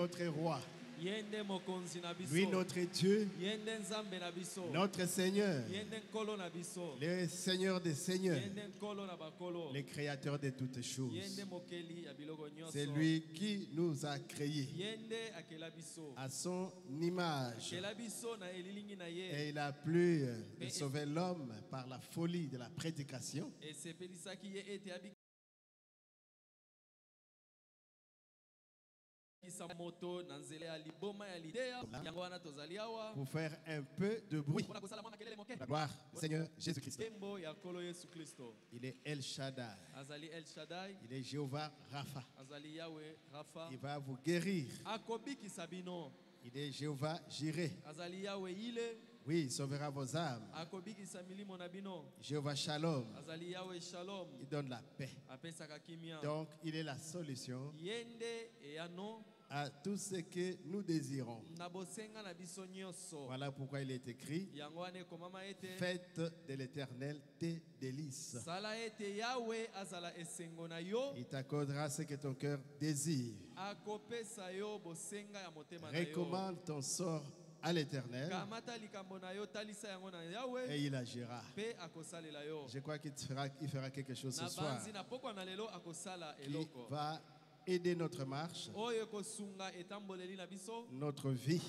notre roi. Lui, notre Dieu, notre Seigneur, le Seigneur des Seigneurs, le Créateur de toutes choses. C'est lui qui nous a créés à son image. Et il a plu de sauver l'homme par la folie de la prédication. Pour faire un peu de bruit. La gloire du Seigneur Jésus-Christ. Il est El Shaddai. Il est Jéhovah Rapha. Il va vous guérir. Il est Jéhovah Jireh. Oui, il sauvera vos âmes. Jéhovah Shalom. Il donne la paix. Donc, il est la solution à tout ce que nous désirons. Voilà pourquoi il est écrit: faites de l'Éternel tes délices. Il t'accordera ce que ton cœur désire. Recommande ton sort à l'Éternel et il agira. Je crois qu'il fera quelque chose ce soir qui va aider notre marche, notre vie.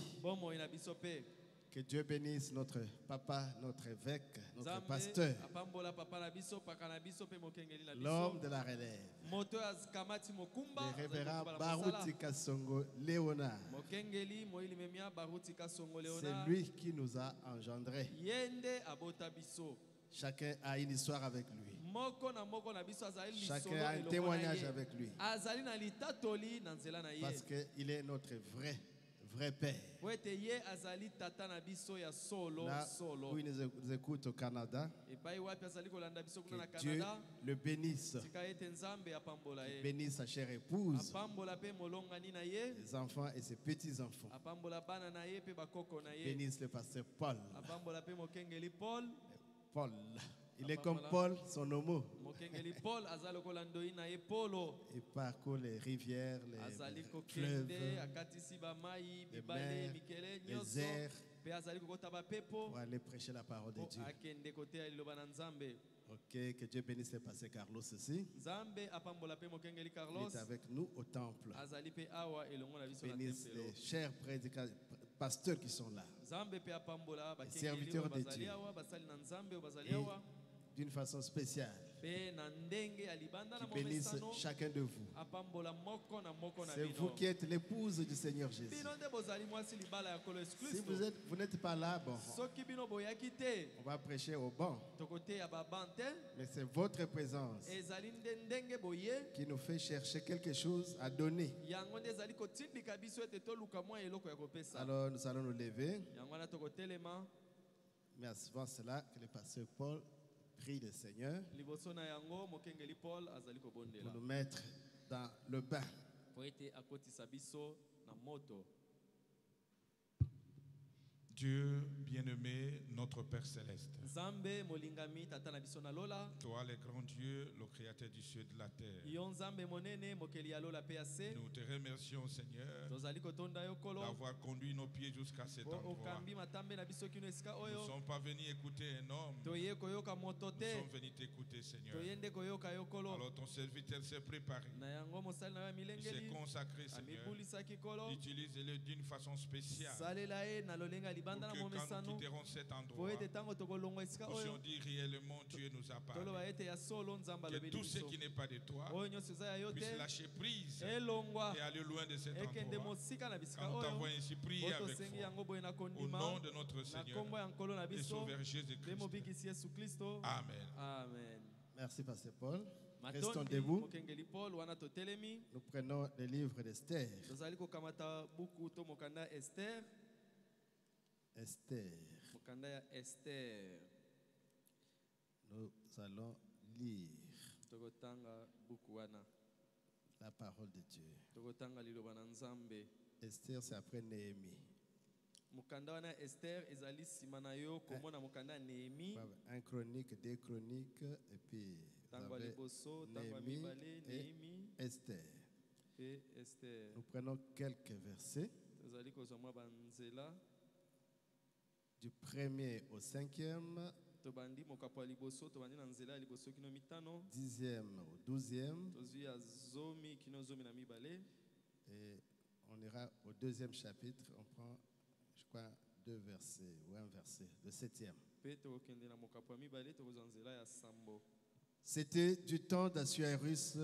Que Dieu bénisse notre papa, notre évêque, notre pasteur, l'homme de la relève, le révérend Baruti Kasongo Léonard. C'est lui qui nous a engendrés. Chacun a une histoire avec lui. Chacun a un témoignage avec lui. Parce qu'il est notre vrai Père. Là où il nous écoute au Canada, que Dieu le bénisse. Qu'il bénisse sa chère épouse, ses enfants et ses petits-enfants. Bénisse le pasteur Paul. Paul. Il est comme Paul, son homo. Il parcourt les rivières, les fleuves, les mers, les airs pour aller prêcher la parole de Dieu. Ok, que Dieu bénisse le pasteur Carlos aussi. Il est avec nous au temple. Bénisse les chers pasteurs qui sont là, les serviteurs de Dieu. Et d'une façon spéciale, qui bénisse chacun de vous. C'est vous qui êtes l'épouse du Seigneur Jésus. Si vous n'êtes pas là, bon, on va prêcher au banc. Mais c'est votre présence qui nous fait chercher quelque chose à donner. Alors nous allons nous lever. Mais avant cela, que le pasteur Paul prie le Seigneur pour nous mettre dans le bain. Dieu bien-aimé, notre Père céleste. Toi, le grand Dieu, le créateur du ciel et de la terre. Nous te remercions, Seigneur, d'avoir conduit nos pieds jusqu'à cet endroit. Nous ne sommes pas venus écouter un homme. Nous sommes venus t'écouter, Seigneur. Alors ton serviteur s'est préparé. Il s'est consacré, Seigneur. Utilise-le d'une façon spéciale. Pour que quand nous quitterons cet endroit, nous puissions dire réellement Dieu nous a parlé. Que tout ce qui n'est pas de toi puisse lâcher prise et aller loin de cet endroit. Car nous t'avons ainsi prié avec foi. Au nom de notre Seigneur et Sauveur Jésus-Christ. Amen. Amen. Merci, Pasteur Paul. Restons debout. Nous prenons le livre d'Esther. Esther. Nous allons lire la parole de Dieu. Esther, c'est après Néhémie. Un chronique, deux chroniques, et puis Néhémie et Esther. Nous prenons quelques versets. Du 1er au 5e. 10e au 12e. Et on ira au 2e chapitre. On prend, je crois, 2 versets ou un verset, le 7e. C'était du temps d'Assuérus,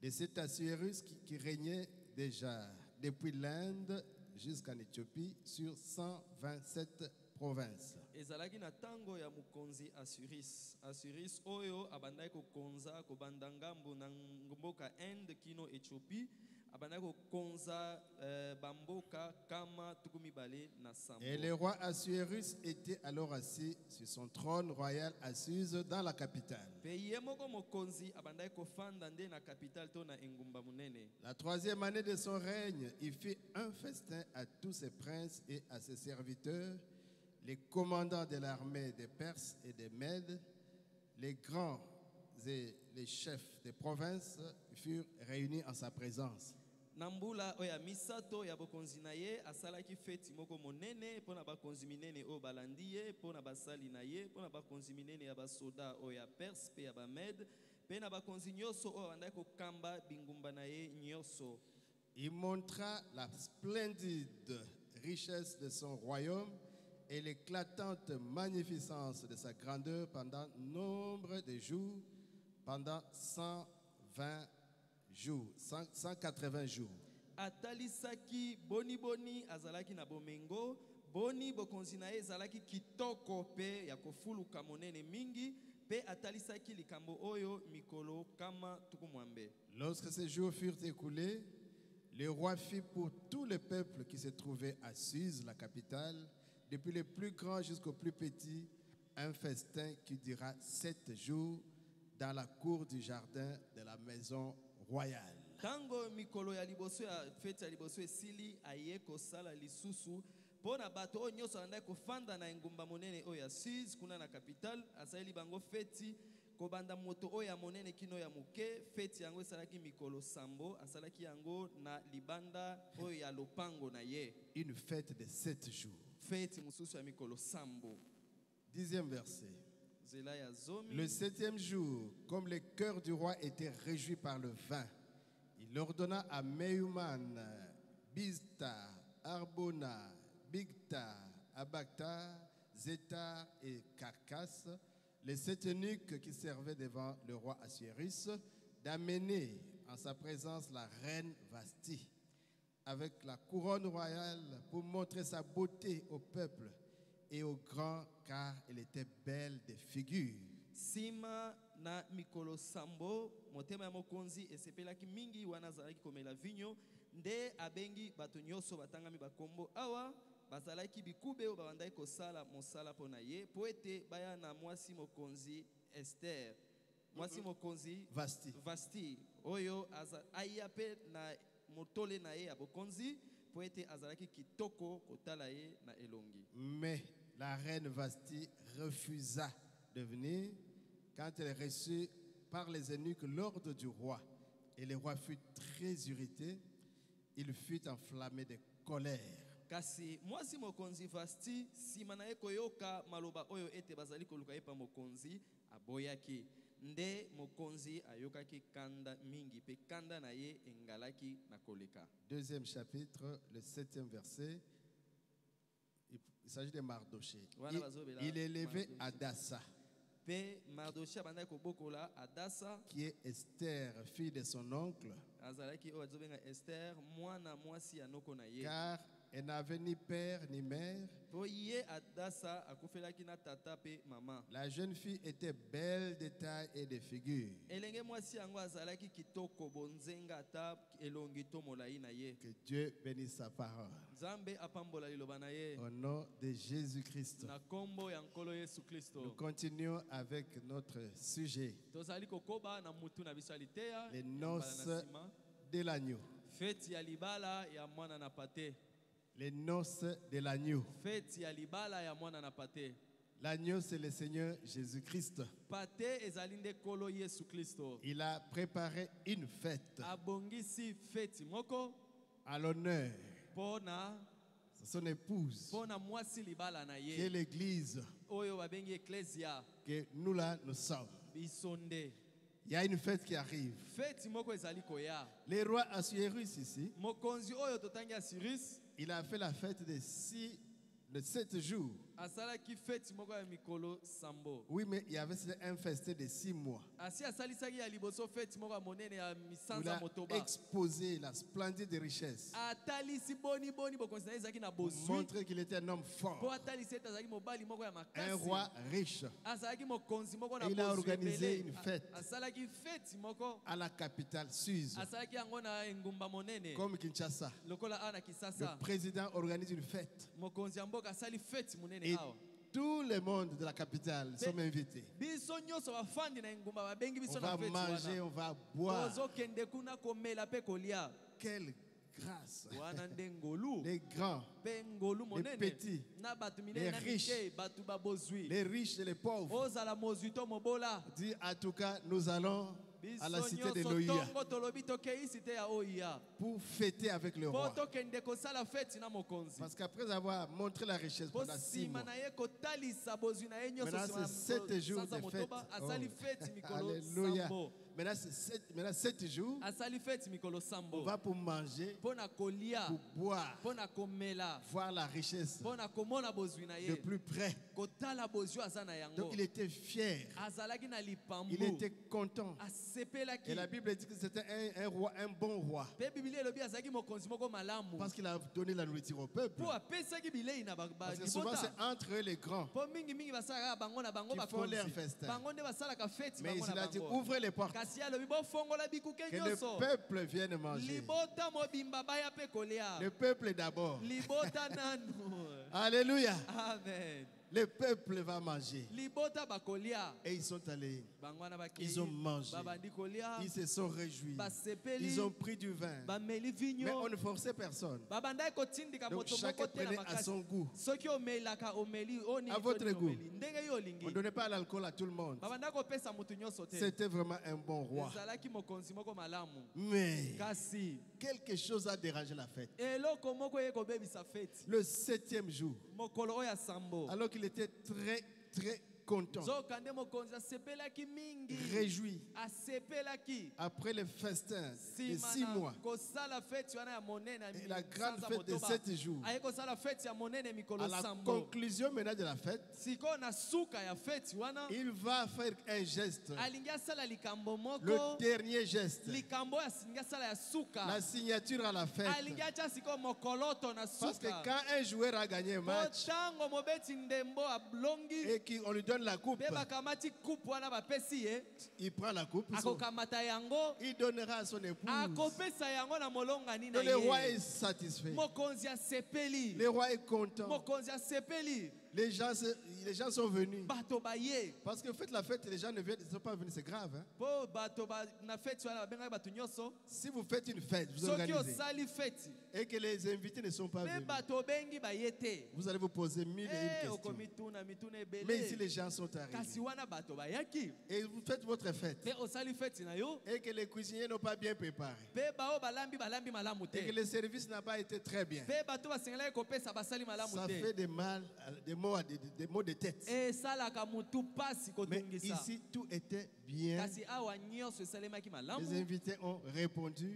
de cet Assuérus qui régnait déjà depuis l'Inde jusqu'en Éthiopie sur 127 provinces. Ezalaki na tango ya mukonzi Assuris oyo abandaki kokonza kobanda ngambo na mboka Inde kino Éthiopie abandaki kokonza bamboka kama tukumi bale na sambo. Et le roi Assuérus était alors assis sur son trône royal à Suse dans la capitale. La 3e année de son règne, il fit un festin à tous ses princes et à ses serviteurs, les commandants de l'armée des Perses et des Mèdes, les grands et les chefs des provinces furent réunis en sa présence. Nambula oya misato ya bokonzi na ye asalaki feti moko monene pona bakonzi minene o balandiye pona basali na ye pona bakonzi minene ya basoda oya Perse pe ya Bamed pe na bakonzi nyoso o bandaki kokamba bingumba na ye nyoso. Il montra la splendide richesse de son royaume et l'éclatante magnificence de sa grandeur pendant nombre de jours, pendant 120 jours, 180 jours. Atalisaki boni azalaki na bomengo, boni bokonzi na ye ezalaki kitoko pe ya kofuluka monene mingi, pe atalisaki likambo oyo mikolo kama tukumwambe. Lorsque ces jours furent écoulés, le roi fit pour tout le peuple qui se trouvait à Suse, la capitale, depuis le plus grand jusqu'au plus petit, un festin qui dura 7 jours dans la cour du jardin de la maison royale. Tango mikolo ya liboso ya fete ya liboso esili aye kosala lisusu pona bato o nyoso andai kofanda na engumba monene o ya Suse kuna na capital asali bango feti kobanda moto o ya monene kino ya muke feti yango esalaki mikolo sambo asalaki yango na libanda o ya lopango na ye. Une fête de 7 jours. Feti mususu ya mikolo sambo. 10e verset. Le 7e jour, comme le cœur du roi était réjoui par le vin, il ordonna à Meuman, Bizta, Arbona, Bigta, Abagta, Zétar et Carcasse, les 7 eunuques qui servaient devant le roi Assuérus, d'amener en sa présence la reine Vasti, avec la couronne royale pour montrer sa beauté au peuple et au grand, car elle était belle de figure. Sima na mikolo sambo motema ya mokonzi esepelaki mingi wana zalaki komela vinyo nde abengi bato nyoso batangami bakombo awa bazalaki bikube o babandaki kosala mosala pona ye po ete baya na mwasi mokonzi Esther mwasi mokonzi Vasti oyo aya pe na motole na ye ya bokonzi po ete azalaki kitoko kotala ye na elongi. Mais la reine Vasti refusa de venir quand elle reçut par les eunuques l'ordre du roi. Et le roi fut très irrité. Il fut enflammé de colère. Kasi mwasi mokonzi Vasti simana ye koyoka maloba oyo ete bazali koluka ye pa mokonzi aboyaki. Nde mokonzi ayokaki kanda mingi pe kanda na ye engalaki na koleka. 2e chapitre, le 7e verset. Il s'agit de Mardoché. Il est élevé à Dassa, qui est Esther, fille de son oncle, car elle n'avait ni père ni mère. La jeune fille était belle de taille et de figure. Que Dieu bénisse sa parole. Au nom de Jésus-Christ. Nous continuons avec notre sujet. Les noces de l'agneau. Les noces de l'agneau. L'agneau, c'est le Seigneur Jésus-Christ. Il a préparé une fête à l'honneur de son épouse, qui est l'Église, que nous là, nous sommes. Il y a une fête qui arrive. Le roi Assuérus ici, il a fait la fête de 7 jours. Oui, mais il y avait un festin de 6 mois. Il a exposé la splendide des richesses pour montrer qu'il était un homme fort, un roi riche. Et il a organisé une fête à la capitale Suze, comme Kinshasa. Le président organise une fête. Et tout le monde de la capitale sont invités. On va manger, on va boire. Quelle grâce! Les grands, les petits, les riches et les pauvres. Dit en tout cas, nous allons à la cité de Loïa pour fêter avec le roi. Parce qu'après avoir montré la richesse pendant 6 mois, maintenant c'est 7 jours de fête. Oh, alléluia. Maintenant 7 jours, on va pour manger, pour boire, voir la richesse de plus près. Donc il était fier, il était content. Et la Bible dit que c'était un roi, un bon roi, parce qu'il a donné la nourriture au peuple. Parce que souvent c'est entre eux les grands qui font leur festin. Mais il a dit ouvrez les portes, que le peuple vienne manger. Le peuple d'abord. Alléluia. Amen. Le peuple va manger. Et ils sont allés. Ils ont mangé. Ils se sont réjouis. Ils ont pris du vin. Mais on ne forçait personne. Donc chacun prenait à son goût. À votre goût. On ne donnait pas l'alcool à tout le monde. C'était vraiment un bon roi. Mais quelque chose a dérangé la fête. Le 7e jour, alors qu'il était très, très content, réjoui, après le festin de 6 mois et la grande fête de 7 jours, à la conclusion maintenant de la fête, il va faire un geste, le dernier geste, la signature à la fête. Parce que quand un joueur a gagné un match et qu'on lui donne la coupe, il prend la coupe, il donnera à son épouse. Et le roi est satisfait. Le roi est content. Les gens sont venus. Parce que faites la fête, les gens ne sont pas venus, c'est grave. Hein? Si vous faites une fête, vous organisez, et que les invités ne sont pas venus, vous allez vous poser 1000 et une questions. Mais ici, les gens sont arrivés. Et vous faites votre fête. Et que les cuisiniers n'ont pas bien préparé. Et que le service n'a pas été très bien. Ça fait des maux de tête. Mais ici, tout était bien. Les invités ont répondu.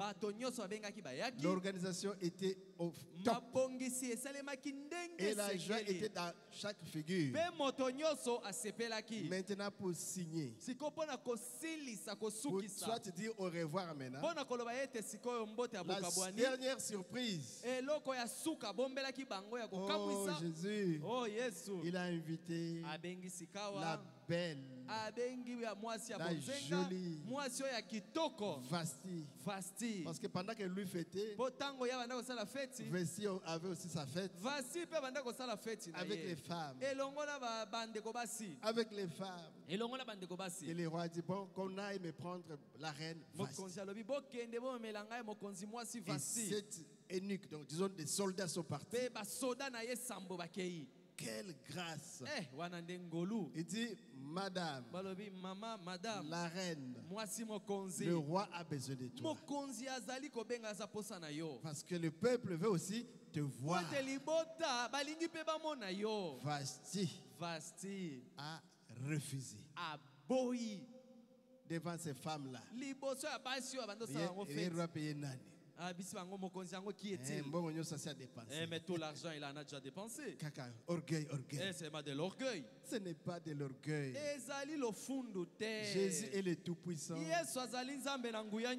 L'organisation était au top. Et la joie était dans chaque figure. Maintenant, pour signer, pour soit te dire au revoir maintenant, la dernière surprise. Oh Jésus, il a invité la belle, la jolie Vasti. Parce que pendant que lui fêtait, Vasti avait aussi sa fête avec les femmes. Avec les femmes. Et le roi dit, bon, qu'on aille me prendre la reine Vasti. Et 7 eunuques, donc disons des soldats sont partis. quelle grâce. Il dit, madame, la reine, le roi a besoin de toi. Parce que le peuple veut aussi te voir. Vasti a refusé. Devant ces femmes-là. Il doit payer nani. Mais tout l'argent, il en a déjà dépensé. Orgueil. C'est de l'orgueil. Ce n'est pas de l'orgueil. Jésus est le Tout-Puissant.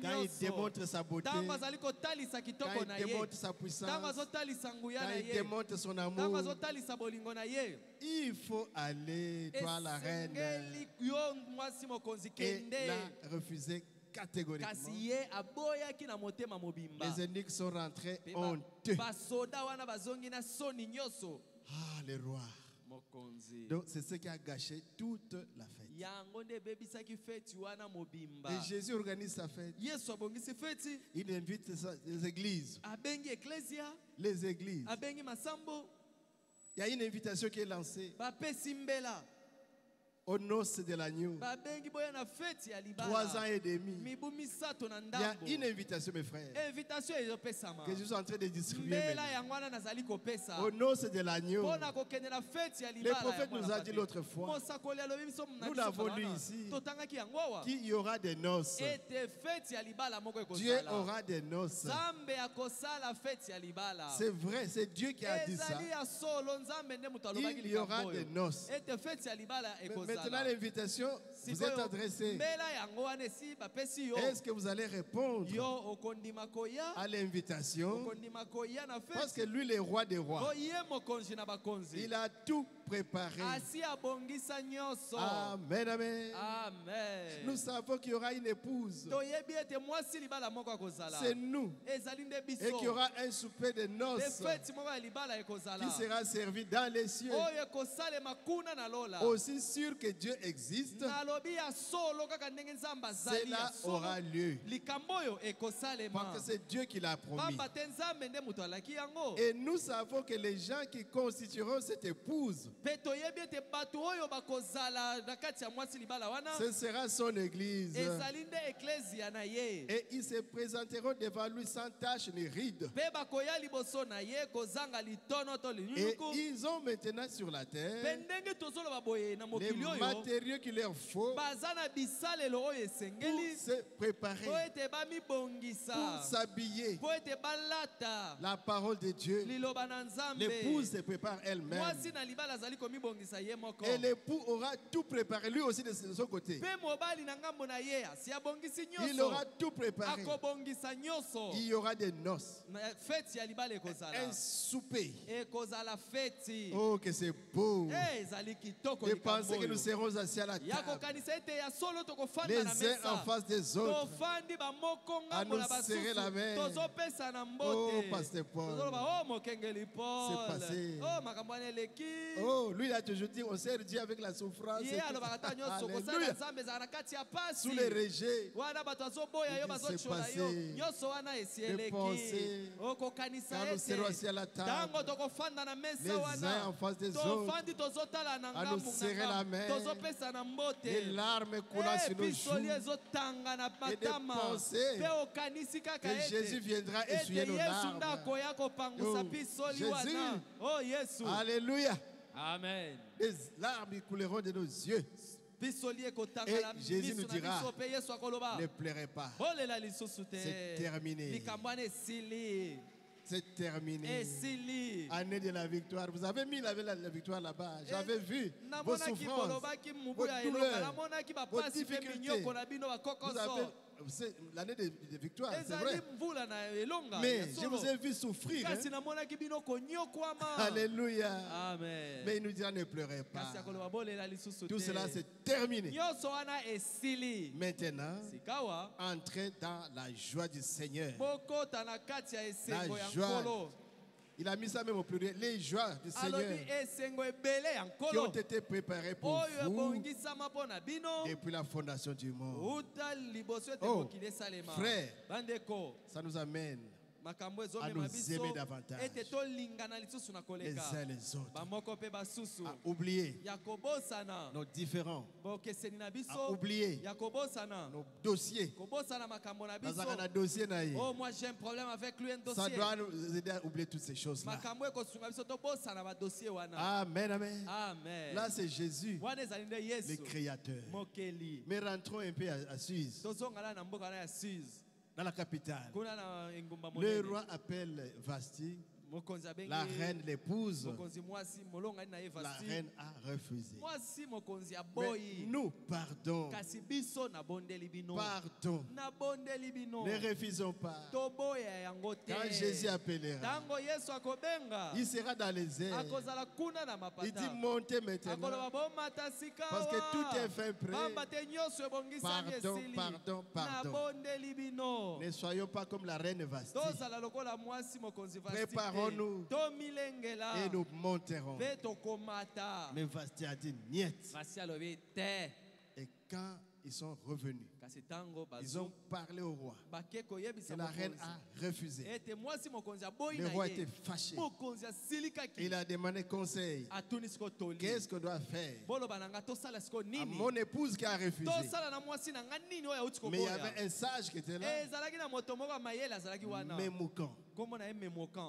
Quand il démontre sa beauté, quand il démontre sa puissance, quand il démontre son amour, il faut aller, toi la reine, et la refuser catégoriquement. Les ennemis sont rentrés honteux. Ah, le roi. Donc c'est ce qui a gâché toute la fête. Et Jésus organise sa fête. Il invite les églises. Les églises. Il y a une invitation qui est lancée. Aux noces de l'agneau. 3 ans et demi. Il y a une invitation, mes frères, que je suis en train de distribuer maintenant. Aux noces de l'agneau. Le prophète nous a dit l'autre fois, nous l'avons lu ici, qu'il y aura des noces. Dieu aura des noces. C'est vrai, c'est Dieu qui a dit ça. Il y aura des noces. Maintenant, l'invitation vous est adressée. Est-ce que vous allez répondre à l'invitation? Parce que lui, le roi des rois, il a tout préparé. Amen, amen. Nous savons qu'il y aura une épouse. C'est nous. Et qu'il y aura un souper de noces qui sera servi dans les cieux. Aussi sûr que Dieu existe, cela aura lieu. Parce que c'est Dieu qui l'a promis. Et nous savons que les gens qui constitueront cette épouse, ce sera son église. Et ils se présenteront devant lui sans tache ni ride. Et ils ont maintenant sur la terre les matériaux qu'il leur faut pour se préparer, pour s'habiller. La parole de Dieu, l'épouse se prépare elle-même. Et l'époux aura tout préparé, lui aussi de son côté. Il aura tout préparé. Il y aura des noces, un souper. Oh, que c'est beau de penser que nous serons assis à la table, les uns en face des autres, à nous serrer la main. Oh, Pasteur Paul, c'est passé. Oh, lui il a toujours dit, on sert Dieu avec la souffrance. Alléluia. Sous les rejets, c'est passé. Les pensées, quand nous serons assis à la table, les uns en face des autres, à nous serrer la main, des larmes coulant sur nos joues, et de penser que Jésus viendra essuyer nos larmes. Oh, Jésus, alléluia. Amen. Les larmes couleront de nos yeux. Et Jésus nous dira, ne pleurez pas. C'est terminé. C'est terminé. Année de la victoire. Vous avez mis la victoire là-bas. J'avais vu vos souffrances, vos douleurs, vos difficultés. Vous avez l'année de victoire, c'est vrai. Mais je vous ai vu souffrir. Hein? Alléluia. Amen. Mais il nous dira, ne pleurez pas. Tout cela c'est terminé. Maintenant, entrez dans la joie du Seigneur. La joie. Il a mis ça même au pluriel. Les joies du Seigneur qui ont été préparées pour vous depuis la fondation du monde. Oh, frère, ça nous amène à nous aimer davantage les uns les autres, à oublier nos différends, à oublier nos dossiers. Oh, moi j'ai un problème avec lui, un dossier. Ça doit nous aider à oublier toutes ces choses-là. Amen, amen. Amen. Là, c'est Jésus, le Créateur. Mais rentrons un peu à Suse, dans la capitale. Le roi appelle Vasti. La reine l'épouse. La reine a refusé. Mais nous pardon. Pardon. Ne refusons pas. Quand Jésus appellera, il sera dans les airs. Il dit montez maintenant. Parce que tout est fait prêt. Pardon, pardon, pardon. Ne soyons pas comme la reine Vasti. Préparons-nous et nous monterons. Mais Vasti a dit niet. Et quand ils sont revenus, ils ont parlé au roi. Et la reine a refusé. Le roi était fâché. Il a demandé conseil. Qu'est-ce qu'on doit faire à mon épouse qui a refusé? Mais il y avait un sage qui était là. Mais Moukan.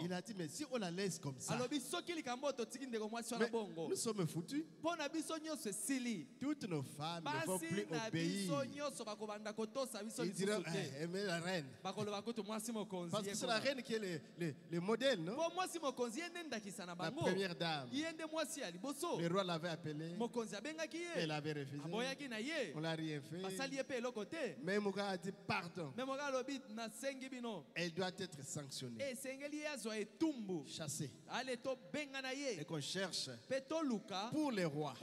Il a dit, mais si on la laisse comme ça, mais nous sommes foutus. Toutes nos femmes ne vont plus obéir. Ils diront, aimez la reine. Parce que c'est la reine qui est le modèle, non? La première dame. Le roi l'avait appelée. Elle avait refusé. On n'a rien fait. Mais Mouka a dit, pardon. Elle doit être sanctionnée. Chassée. Et qu'on cherche pour les rois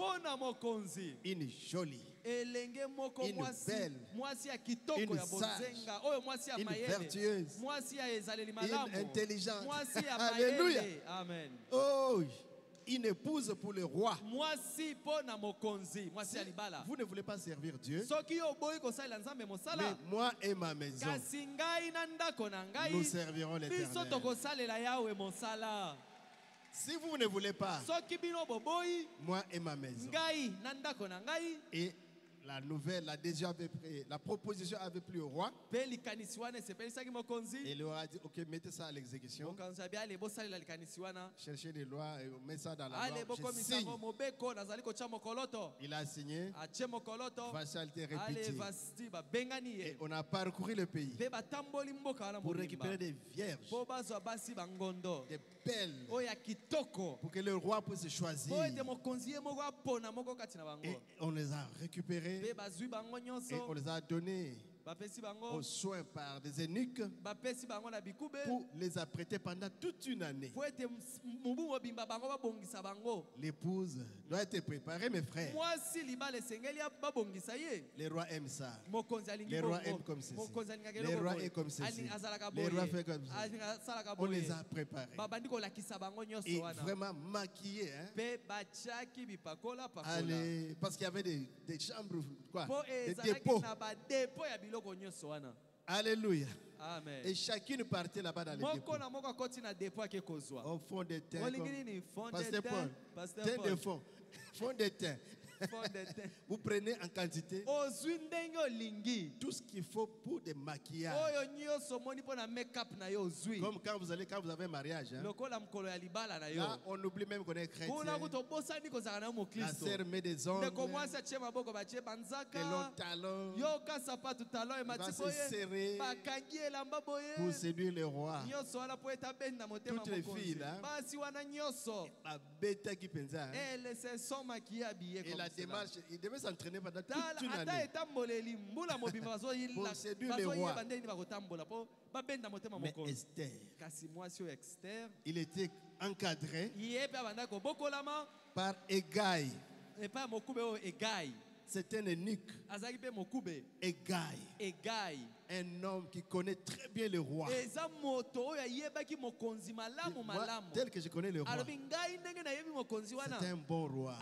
une jolie, une belle, une sage, une vertueuse, une intelligente. Alléluia. Amen. Oh, une épouse pour le roi. Vous ne voulez pas servir Dieu, mais moi et ma maison, nous servirons l'Éternel. Si vous ne voulez pas, moi et ma maison. Et la nouvelle, la proposition avait plu au roi. Et le roi a dit, ok, mettez ça à l'exécution. Cherchez les lois et mettez ça dans la loi. Je signe. Il a signé. Vasti a été répété. Et on a parcouru le pays pour récupérer des vierges, des belles, pour que le roi puisse choisir. Et on les a récupérés. Et on les a donnés aux soins par des eunuques pour les apprêter pendant toute une année. L'épouse doit être préparée, mes frères. Les rois aiment ça. Les rois aiment comme ceci. Les rois aiment comme ceci. Les rois font comme ça. On les a préparés. Et vraiment maquillés. Allez, parce qu'il y avait des chambres, quoi, des dépôts. Alléluia. Amen. Et chacune partait là-bas dans les dépôts. Au fond des teints. Pasteur Paul. Fond des teints. Vous prenez en quantité tout ce qu'il faut pour des maquillages. Comme quand vous avez un mariage. Hein? Là, on oublie même qu'on est chrétien. La sœur met des ongles, des longs talons, va se serrer pour séduire le roi. Toutes les filles là, la bête qui pense. Et la démarche, il devait s'entraîner pendant toute une année pour séduire le roi. Mais Esther, il était encadré par Hégai. C'est un eunuque. Égaï. Un homme qui connaît très bien le roi. Moi, tel que je connais le roi, c'est un bon roi.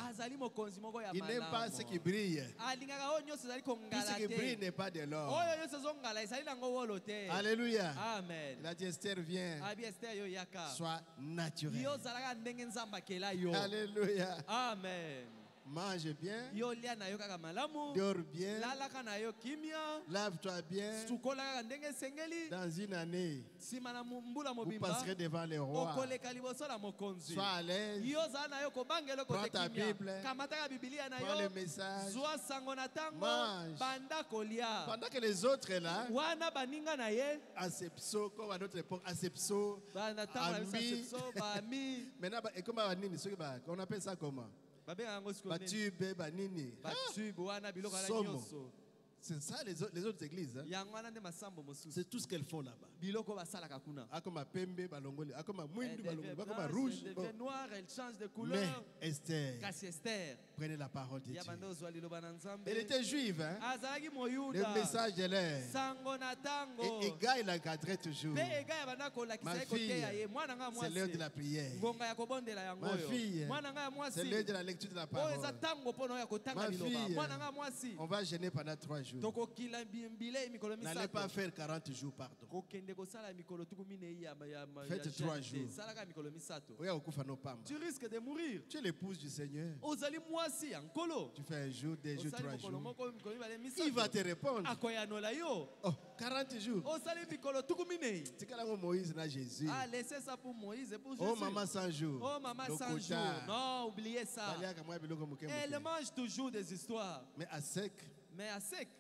Il n'aime pas ce qui brille. Tout ce qui brille n'est pas de l'or. Alléluia. Amen. Il a dit, Esther, viens. Sois naturel. Alléluia. Amen. Mange bien, dors bien, lave-toi bien. Dans une année, vous passerez devant le roi. Sois à l'aise. Prends ta Bible, prends le message, mange. Pendant que les autres sont là, Asepso, comme à notre époque, Asepso, Ami. Maintenant, on appelle ça comment? Batube, Banini. Somo. C'est ça les autres églises. Hein? C'est tout ce qu'elles font là-bas. Comme Pembe, Balongoli, comme Mwindu, Balongoli, comme Rouge. Elle devient noire, elle change de couleur. Mais Esther, prenez la parole de Dieu. Elle était juive. Hein? Le message de l'air. Et Gaï l'encadrait toujours. Ma fille, c'est l'heure de la prière. Ma fille, c'est l'heure de la lecture de la parole. Ma fille, on va gêner pendant 3 jours. N'allez pas faire 40 jours, pardon. Faites 3 jours. Tu risques de mourir. Tu es l'épouse du Seigneur. Tu fais 1 jour, 2 jours, 3 jours. Il va te répondre. Oh, 40 jours. C'est quand Moïse n'a Jésus. Laissez ça pour Moïse et pour Jésus. Oh, maman 100 jours. Oh, maman 100 jours. Non, oubliez ça. Elle mange toujours des histoires. Mais à sec.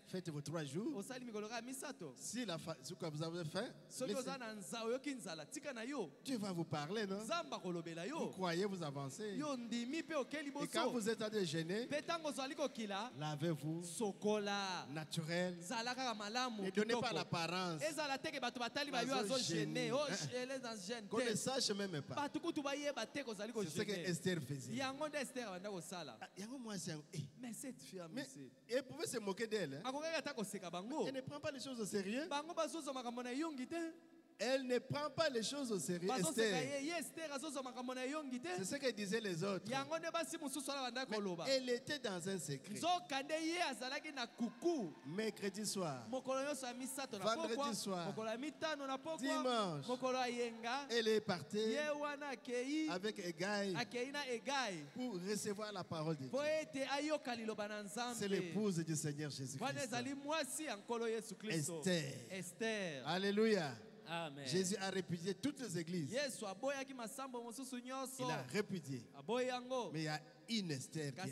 Faites vos 3 jours. Si vous avez faim, Dieu va vous parler, non? Vous croyez, vous avancez. Et quand vous êtes en train de gêner, lavez-vous naturel. Ne donnez pas l'apparence. Qu'on ne sache même pas. C'est ce que Esther faisait. Mais cette femme, elle pouvait se moquer d'elle. Hein? Elle ne prend pas les choses au sérieux. Elle ne prend pas les choses au sérieux. C'est ce que disaient les autres. Mais elle était dans un secret. Mercredi soir, vendredi soir, dimanche, elle est partie avec Égaï pour recevoir la parole de Dieu. C'est l'épouse du Seigneur Jésus-Christ. Esther. Alléluia. Amen. Jésus a répudié toutes les églises. Il a répudié. Mais il y a une Esther qui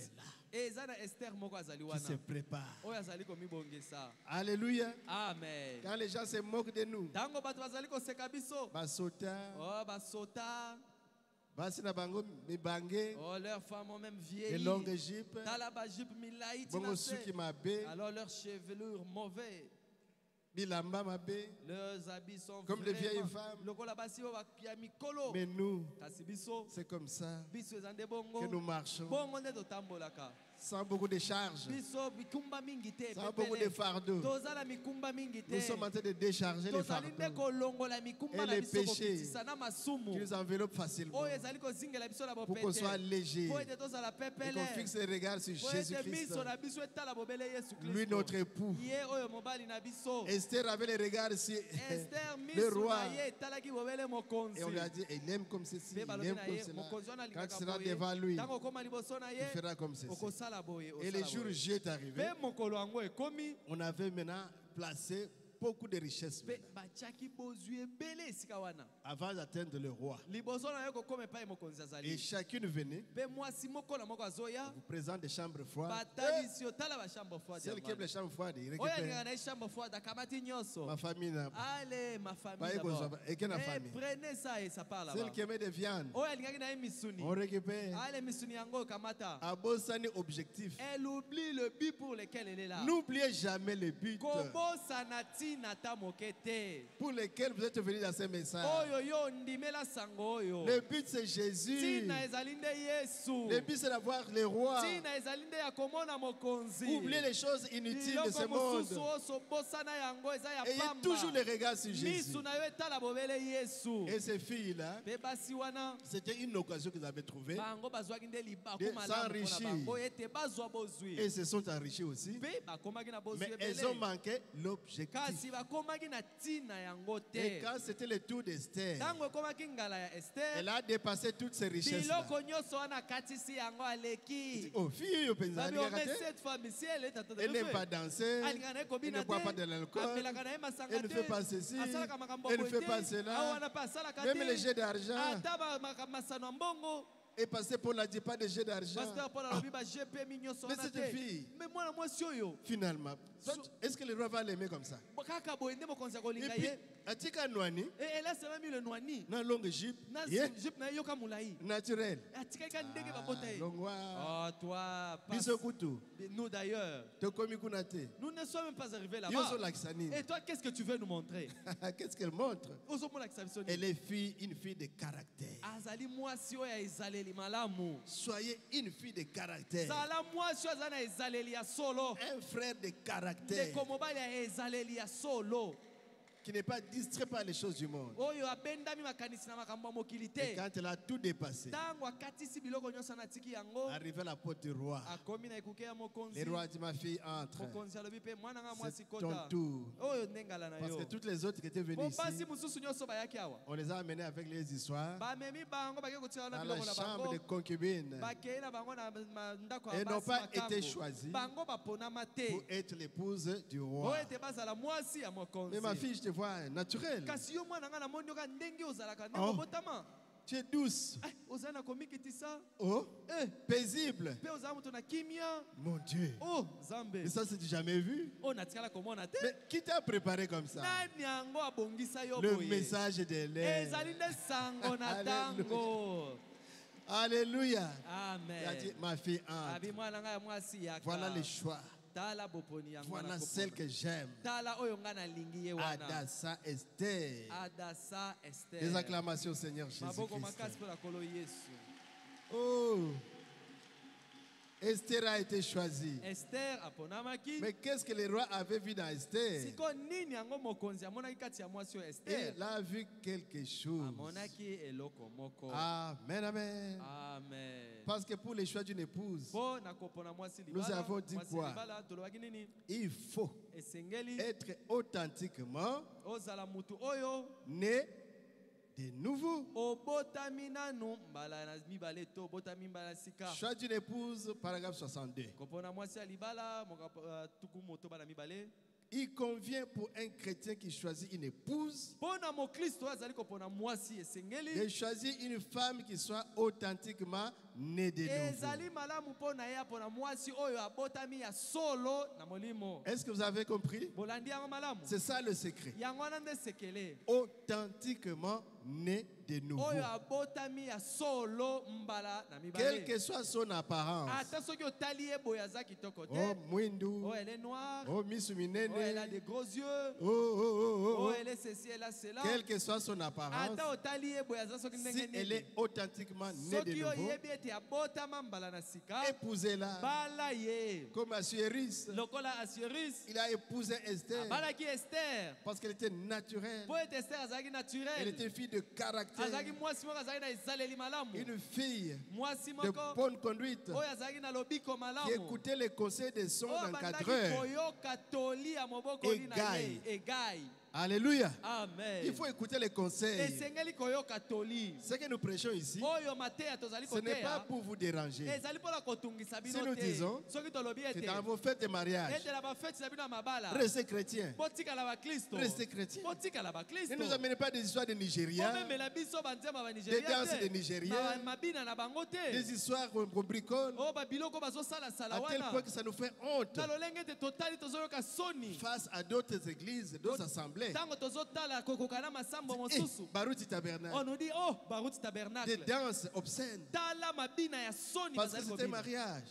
est là, qui se prépare. Alléluia. Amen. Quand les gens se moquent de nous, leurs femmes ont même vieilli. les longues jupes, alors leurs chevelures mauvais. Leurs habits sont comme les vieilles femmes. Mais nous, c'est comme ça que nous marchons. Sans beaucoup de charges, sans beaucoup de fardeaux. Nous sommes en train de décharger les fardeaux et les péchés qui nous enveloppent facilement pour qu'on soit léger et qu'on fixe les regards sur Jésus-Christ, lui notre époux. Esther avait les regards sur le roi et on lui a dit, il aime comme ceci, il aime comme cela. Quand tu seras devant lui, il fera comme ceci. Et le jour où j'y arrivé, on avait maintenant placé beaucoup de richesses avant d'atteindre le roi. Et chacune venait, vous présente des chambres froides. Celle qui aime les chambres froides, il récupère. Ma famille n'a pas. Prenez ça et ça parle. Celle qui aimait des viandes, on récupère. Abosani objectif. Elle oublie le but pour lequel elle est là. N'oubliez jamais le but. pour lesquels vous êtes venus dans ce message. Le but c'est Jésus. Le but c'est d'avoir le roi. Oubliez les choses inutiles de ce monde. Ayez toujours les regards sur Jésus. Et ces filles-là, c'était une occasion qu'ils avaient trouvée de s'enrichir. Et se sont enrichis aussi. Mais elles ont manqué l'objectif. Et quand c'était le tour d'Esther, elle a dépassé toutes ses richesses. Oh, fille, elle n'aime pas danser, elle ne boit pas de l'alcool, elle ne fait pas ceci, elle ne fait pas cela. Même les jets d'argent. Et passer pour la dit pas de jets d'argent. Mais cette fille, finalement, est-ce que le roi va l'aimer comme ça? Et puis, Atika Nouani, dans longue jupe, naturel. Nous d'ailleurs, nous ne sommes même pas arrivés là-bas. Et toi, qu'est-ce que tu veux nous montrer? Qu'est-ce qu'elle montre? Elle est une fille de caractère. Soyez une fille de caractère. Un frère de caractère qui n'est pas distrait par les choses du monde. Et quand elle a tout dépassé, arrivé à la porte du roi, le roi dit: ma fille, entre. C'est ton tour. Parce que toutes les autres qui étaient venues ici, on les a amenés avec les histoires dans la chambre des concubines. Et n'ont pas été choisis pour être l'épouse du roi. Mais ma fille, je te vois naturel. Oh, tu es douce. Oh, paisible. Mon Dieu. Et ça, c'est jamais vu. Mais qui t'a préparé comme ça? Le message de l'air. Alléluia. Amen. Il a dit: ma fille, entre. Voilà le choix. Voilà celle que j'aime. Adassa Esther. Des acclamations au Seigneur Jésus-Christ. Oh, Esther a été choisie. Mais qu'est-ce que le roi avait vu dans Esther? Il a vu quelque chose. Amen, amen. Parce que pour les choix d'une épouse, nous avons dit quoi? Il faut être authentiquement né de nouveau. Choix d'une épouse, paragraphe 62. Il convient pour un chrétien qui choisit une épouse de choisir une femme qui soit authentiquement née de nouveau. Est-ce que vous avez compris? C'est ça le secret. Authentiquement né de nouveau. Quelle que soit son apparence. Oh, Mwindu. Oh, elle est noire. Oh, Missuminene. Oh, elle a des gros yeux. Oh, elle est ceci, elle a cela. Quelle que soit son apparence, si elle est authentiquement née de nouveau, épousez-la. Comme Assuérus, il a épousé Esther parce qu'elle était naturelle. Elle était fille de caractère, une fille de bonne conduite qui écoutait les conseils des sons d'encadreur. Égaille. Alléluia. Amen. Il faut écouter les conseils. Ce que nous prêchons ici, ce n'est pas pour vous déranger. Si nous disons que dans vos fêtes de mariage, restez chrétiens. Restez chrétiens. Ne nous amenez pas des histoires de Nigériens, des danses de Nigériens, des histoires qu'on bricole, à tel point que ça nous fait honte face à d'autres églises, d'autres assemblées. Baruti Tabernacle. On nous dit, oh, Baruti Tabernacle. Des danses obscènes. Parce que c'était un mariage.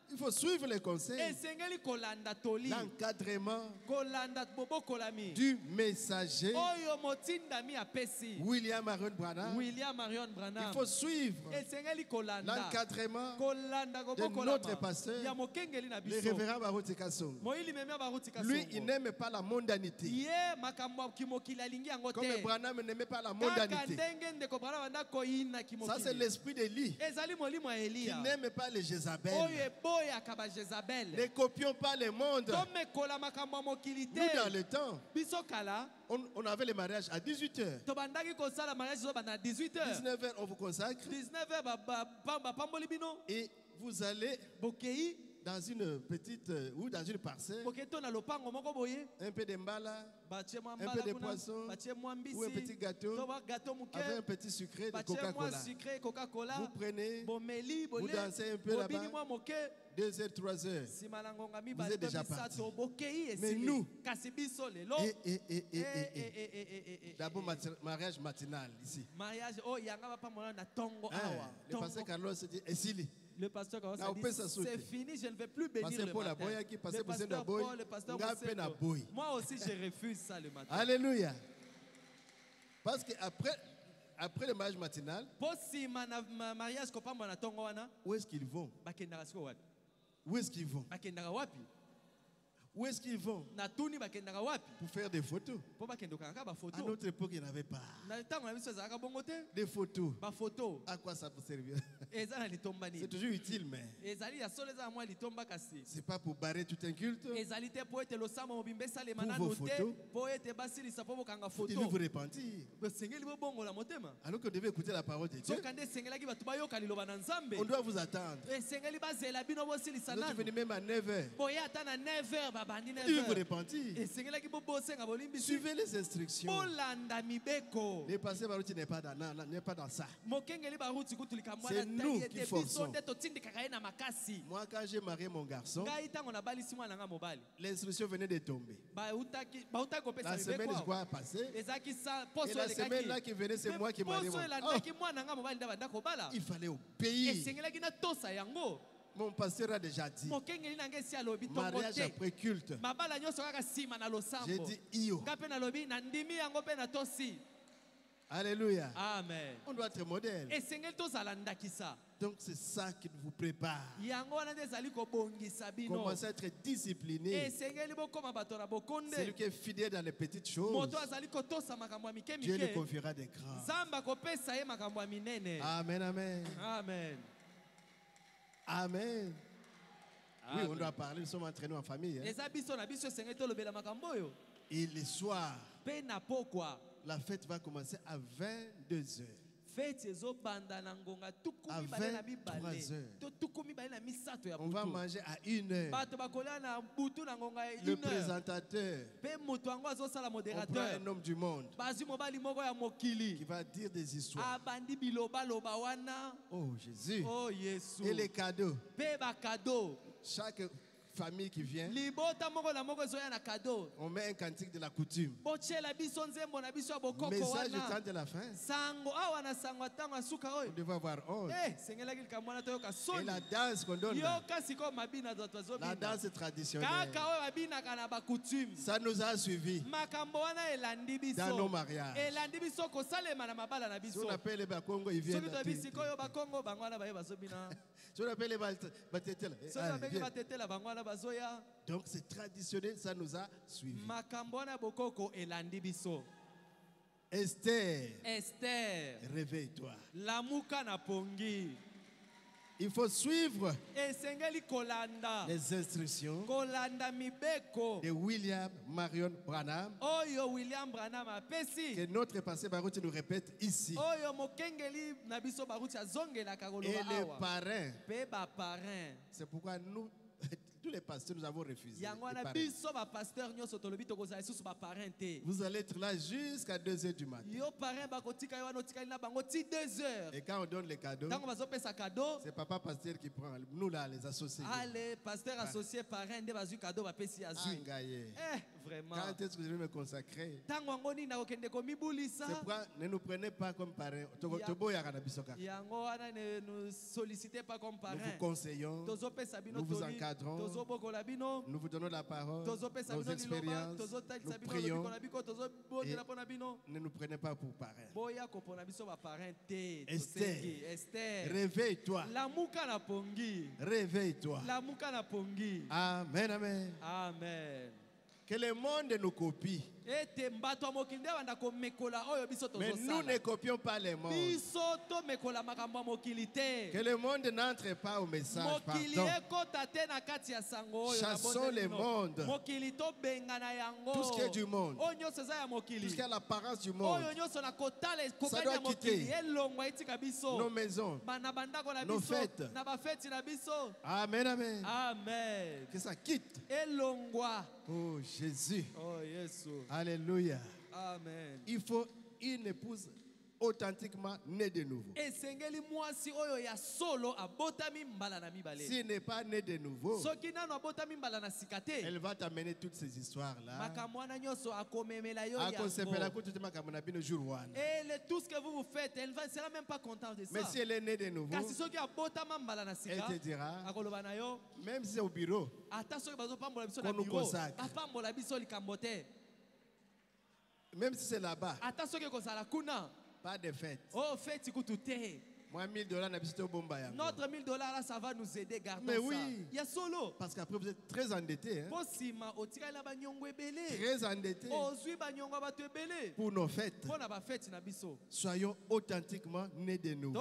Il faut suivre les conseils. L'encadrement du messager William Marion Branham. Il faut suivre l'encadrement de notre pasteur, le révérend Baruti Kasongo. Lui, il n'aime pas la mondanité. Comme Branham n'aimait pas la mondanité. Ça, c'est l'esprit d'Élie qui n'aime pas les Jézabel. Ne copions pas le monde. Nous, dans le temps, on avait le mariage à 18h. 19h, on vous consacre. Et vous allez dans une petite ou dans une parcelle, un peu de mbala, un peu de poisson ou un petit gâteau avec un petit sucré de Coca-Cola. Vous prenez, vous dansez un peu là-bas, 2h, 3h, vous êtes déjà parti. Mais nous, d'abord mariage matinal ici. Le pasteur Carlos se dit, le pasteur Carlos a dit, c'est fini, je ne vais plus bénir le matin. Le pasteur Paul, moi aussi je refuse ça le matin. Alléluia. Parce qu'après le mariage matinal, où est-ce qu'ils vont? Où est-ce qu'ils vont? Où est-ce qu'ils vont? Pour faire des photos. À notre époque, il n'y en avait pas. Des photos. À quoi ça peut servir? C'est toujours utile, mais c'est pas pour barrer tout un culte. Pour vos photos. Vous devez vous repentir. Alors qu'on devait écouter la parole de Dieu. On doit vous attendre. Vous êtes venus même à 9h. Vous devez vous repentir. Suivez les instructions. Le pasteur Baruti n'est pas dans ça. C'est nous qui forçons. Moi, quand j'ai marié mon garçon, l'instruction venait de tomber. La semaine, je crois, a passé. Et la semaine là qui venait, c'est moi qui mariais mon garçon. Il fallait obéir. Mon pasteur a déjà dit, mariage après culte. J'ai dit, Io. Alléluia. Amen. On doit être modèle. Donc c'est ça qui vous prépare. Commencez à être discipliné. Celui qui est fidèle dans les petites choses, Dieu le confiera des grands. Amen, amen. Amen. Amen. Oui, on doit parler, nous sommes entraînés en famille. Et le soir, la fête va commencer à 22h. À 23h. On va manger à 1h. Le présentateur, on prend un homme du monde qui va dire des histoires. Oh Jésus. Et les cadeaux. Chaque famille qui vient, on met un cantique de la coutume. Message du temps de la fin. On devait avoir honte. Et la danse qu'on donne là, la danse traditionnelle, ça nous a suivis dans nos mariages. Si on appelle les Bakongo, ils viennent. Si on appelle les Batetela, donc c'est traditionnel, ça nous a suivis. Esther, réveille-toi. Il faut suivre les instructions de William Marion Branham que notre pasteur Baruti nous répète ici. Et les parrains, c'est pourquoi nous tous les pasteurs, nous avons refusé. Vous allez être là jusqu'à 2 h du matin. Et quand on donne les cadeaux, c'est papa pasteur qui prend. Nous là, les associés. Les pasteurs associés parrains, vraiment. Quand est-ce que je vais me consacrer? C'est pourquoi ne nous prenez pas comme parrains. Ne nous sollicitez pas comme parrains. Nous vous conseillons, nous vous encadrons, nous vous donnons la parole, nos expériences, nous prions. Et ne nous prenez pas pour parrains. Esther, réveille-toi. Réveille-toi. Amen, amen. Amen. Que le monde nous copie. Mais nous ne copions pas les mondes. Que le monde n'entre pas au message. Chassons les mondes. Tout ce qui est du monde. Tout ce qui a l'apparence du monde. Ça doit quitter nos maisons, nos fêtes. Amen, amen. Amen. Que ça quitte. Oh Jésus. Oh Jésus. Alléluia. Amen. Il faut une épouse authentiquement née de nouveau. S'il n'est pas né de nouveau, elle va t'amener toutes ces histoires-là. Et tout ce que vous faites, elle ne sera même pas contente de ça. Mais si elle est née de nouveau, elle te dira, même si c'est au bureau, qu'on nous consacre. Même si c'est là-bas, pas de fête. Oh, fête, Moi, $1000 n'a pas bomba. Notre $1000, ça va nous aider. Mais oui. Il y a solo. Parce qu'après, vous êtes très endettés. Hein? Très endettés. Pour nos fêtes. Soyons authentiquement nés de nouveau.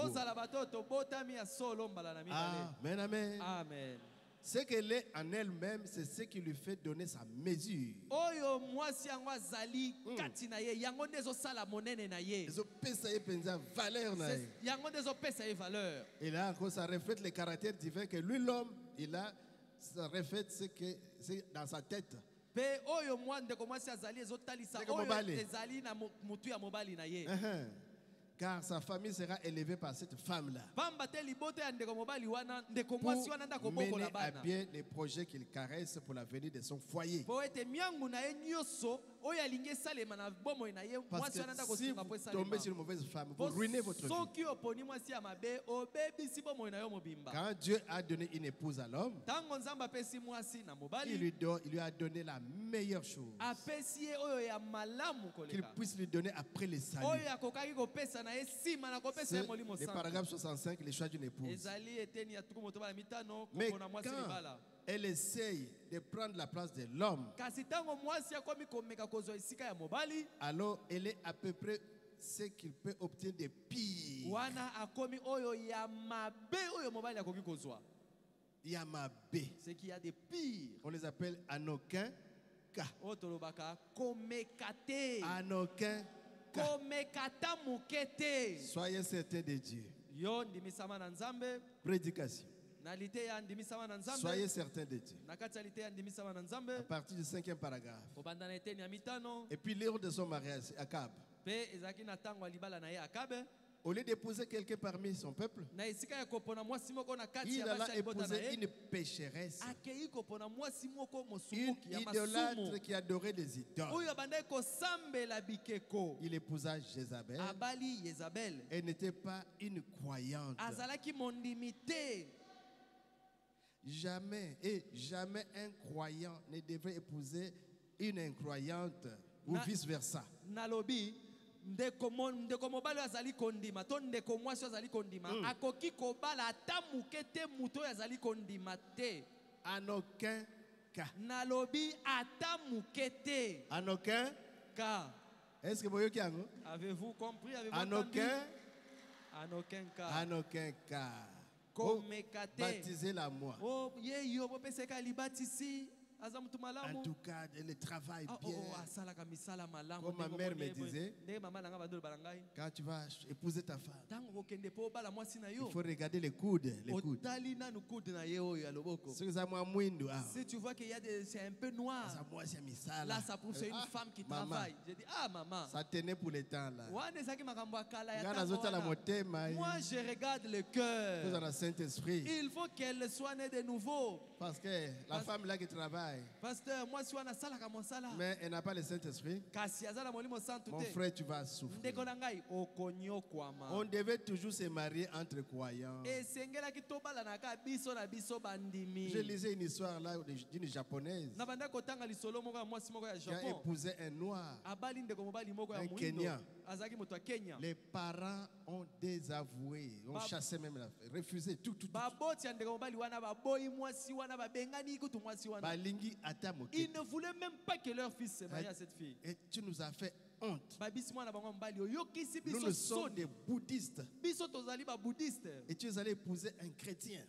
Amen, amen. Amen. Ce qu'elle est en elle-même, c'est ce qui lui fait donner sa mesure. Et là encore, ça reflète le caractère divin que lui, l'homme, il a. Ça reflète ce que c'est dans sa tête. Car sa famille sera élevée par cette femme-là. Pour mener à bien les projets qu'il caresse pour l'avenir de son foyer. Parce que si vous tombez sur une mauvaise femme, vous ruinez votre vie. Quand Dieu a donné une épouse à l'homme, il lui a donné la meilleure chose qu'il puisse lui donner après le salut. C'est le paragraphe 65, le choix d'une épouse. Mais quand elle essaye de prendre la place de l'homme, alors elle est à peu près ce qu'il peut obtenir de pire. Yamabe. Ce qu'il y a de pire. On les appelle en aucun cas. En aucun cas. Soyez certains de Dieu. Prédication. Soyez certains de Dieu. À partir du 5e paragraphe. Et puis l'heure de son mariage, Akab. Au lieu d'épouser quelqu'un parmi son peuple, il alla épouser une pécheresse, une idolâtre qui adorait des idoles. Il épousa Jézabel. Elle n'était pas une croyante. Jamais un croyant ne devrait épouser une incroyante ou vice-versa. Ndeko mobali azali kondima to ndeko mwasi azali kondima akoki kobala ata mukete muto azali kondima te. En aucun cas. Nalobi ata mukete. En aucun cas. Est-ce que vous avez Avez-vous compris? Avez-vous entendu? En aucun cas. En aucun cas. Oh, baptisez-la moi. Oh, yeyo bopeseka libatisi. En tout cas, elle travaille bien. Comme ma mère me disait, quand tu vas épouser ta femme, il faut regarder les coudes. Si tu vois qu'il y a c'est un peu noir, là ça prouve que c'est une femme qui travaille. J'ai dit, ah maman, ça tenait pour le temps là. Moi je regarde le cœur. Il faut qu'elle soit née de nouveau. Parce que la femme là qui travaille, pasteur, moi mais elle n'a pas le Saint-Esprit. Mon frère, tu vas souffrir. On devait toujours se marier entre croyants. Je lisais une histoire là d'une japonaise qui a épousé un noir, un Kenyan. Les parents ont désavoué, ont chassé même, refusé tout. Ils ne voulaient même pas que leur fils se marie à cette fille. Et tu nous as fait honte. Nous ne sommes des bouddhistes. Et tu es allé épouser un chrétien.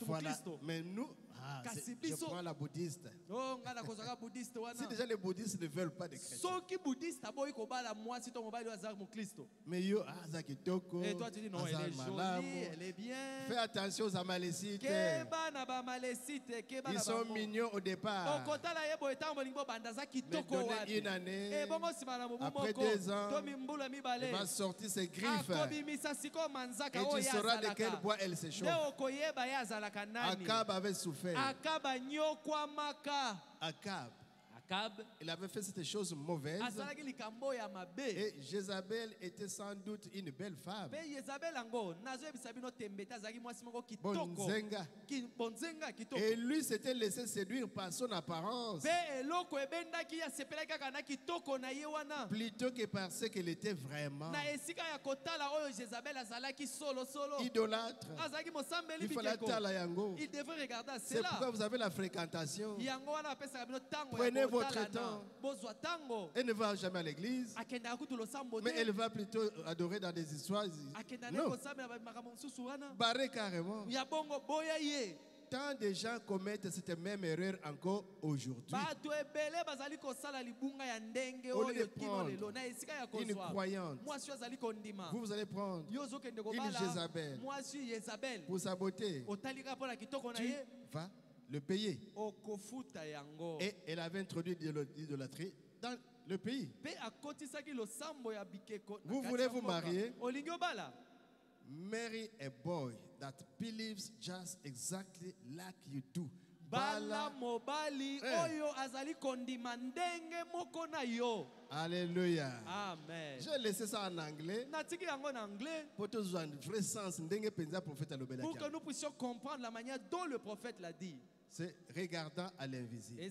Voilà. Mais nous, je prends la bouddhiste. Si déjà les bouddhistes ne veulent pas de chrétiens. Mais yo, et toi tu dis non, elle est jolie, elle est bien. Fais attention aux Amalécites. Ils sont mignons au départ. Mais donnez une année, après 2 ans, elle va sortir ses griffes. Et tu sauras de quel bois elle se chauffe. Akab avait souffert. Akab, il avait fait cette chose mauvaise. Et Jézabel était sans doute une belle femme. Bonzenga. Et lui s'était laissé séduire par son apparence plutôt que par ce qu'elle était vraiment. Idolâtre. Il fallait attendre la yango. C'est pourquoi vous avez la fréquentation. Prenez votre temps. Elle ne va jamais à l'église, mais elle va plutôt adorer dans des histoires. Non. Barré carrément. Tant de gens commettent cette même erreur encore aujourd'hui. Au lieu de prendre une croyante, vous allez prendre une Jézabel pour sa beauté. Tu vas le payer. Et elle avait introduit l'idolâtrie dans le pays. Vous voulez vous marier? Marry a boy that believes just exactly like you do. Bala mobali oyo azali kondima ndenge moko na yo. Alléluia. Amen. J'ai laissé ça en anglais. Natiki yango en anglais. Pour que nous ayons un vrai sens ndenge penza prophète alobela. Pour que nous puissions comprendre la manière dont le prophète l'a dit. C'est regardant à l'invisible. Le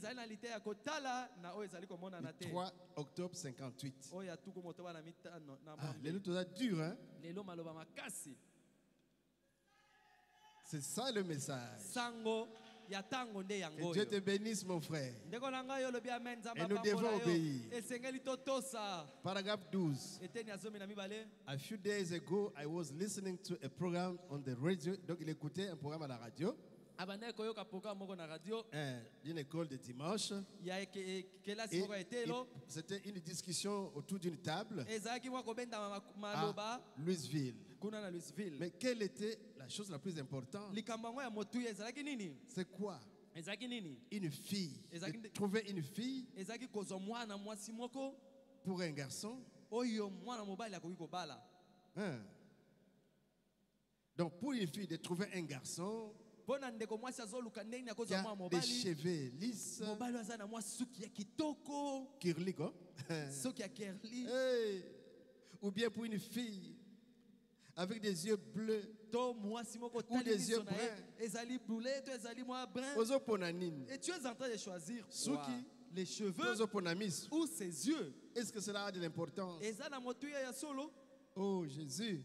3 octobre 58. Les luttes sont dures, hein? C'est ça le message. Que Dieu te bénisse, mon frère. Et nous devons obéir. Paragraphe 12. A few days ago, I was listening to a program on the radio. Donc, il écoutait un programme à la radio. D'une école de dimanche. C'était une discussion autour d'une table à Louisville. Mais quelle était la chose la plus importante? C'est quoi? Une fille. Trouver une fille pour un garçon. Donc pour une fille de trouver un garçon qui a des cheveux lisses, curly, ou bien pour une fille avec des yeux bleus ou des yeux bruns. Et tu es en train de choisir les cheveux ou ses yeux. Est-ce que cela a de l'importance? Oh Jésus.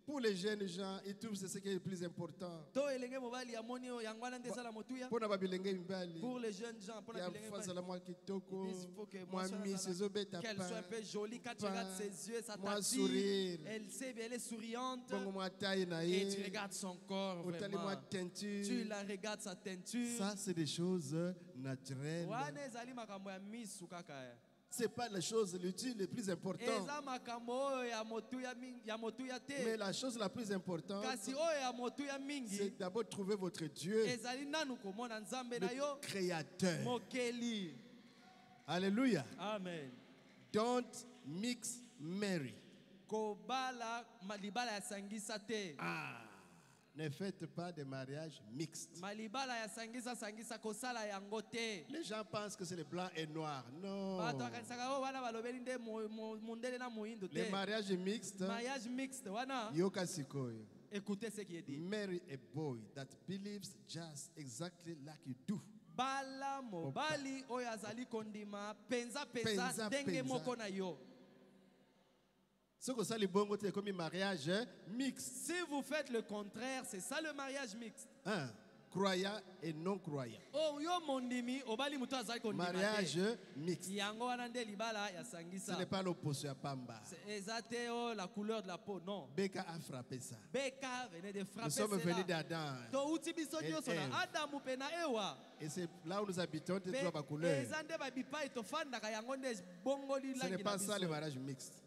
Pour les jeunes gens, ils trouvent que c'est ce qui est le plus important. Pour les jeunes gens, il faut que qu'elle soit un peu jolie. Quand tu regardes ses yeux, ça t'attire. Elle sait bien, elle est souriante. Et tu regardes son corps vraiment. Tu la regardes sa teinture. Ça, c'est des choses naturelles. Ce n'est pas la chose le plus importante. Mais la chose la plus importante, c'est d'abord trouver votre Dieu, le Créateur. Alléluia. Amen. Don't mix Mary. Ne faites pas de mariage mixte. Les gens pensent que c'est le blanc et noir. Non. Les mariages mixtes, écoutez ce qui est dit. Marry a boy that believes just exactly like you do. Bala mobali oyazali kondima penza denge moko na yo. Si vous faites le contraire, c'est ça le mariage mixte. Croyant et non croyant. Mariage mixte. Ce n'est pas l'opposition à Pamba. La couleur de la peau, non. Beka a frappé ça. Beka venait de frapper. Nous sommes venus d'Adam. Et c'est là où nous habitons, c'est trois couleurs. Ce n'est pas ça le mariage mixte.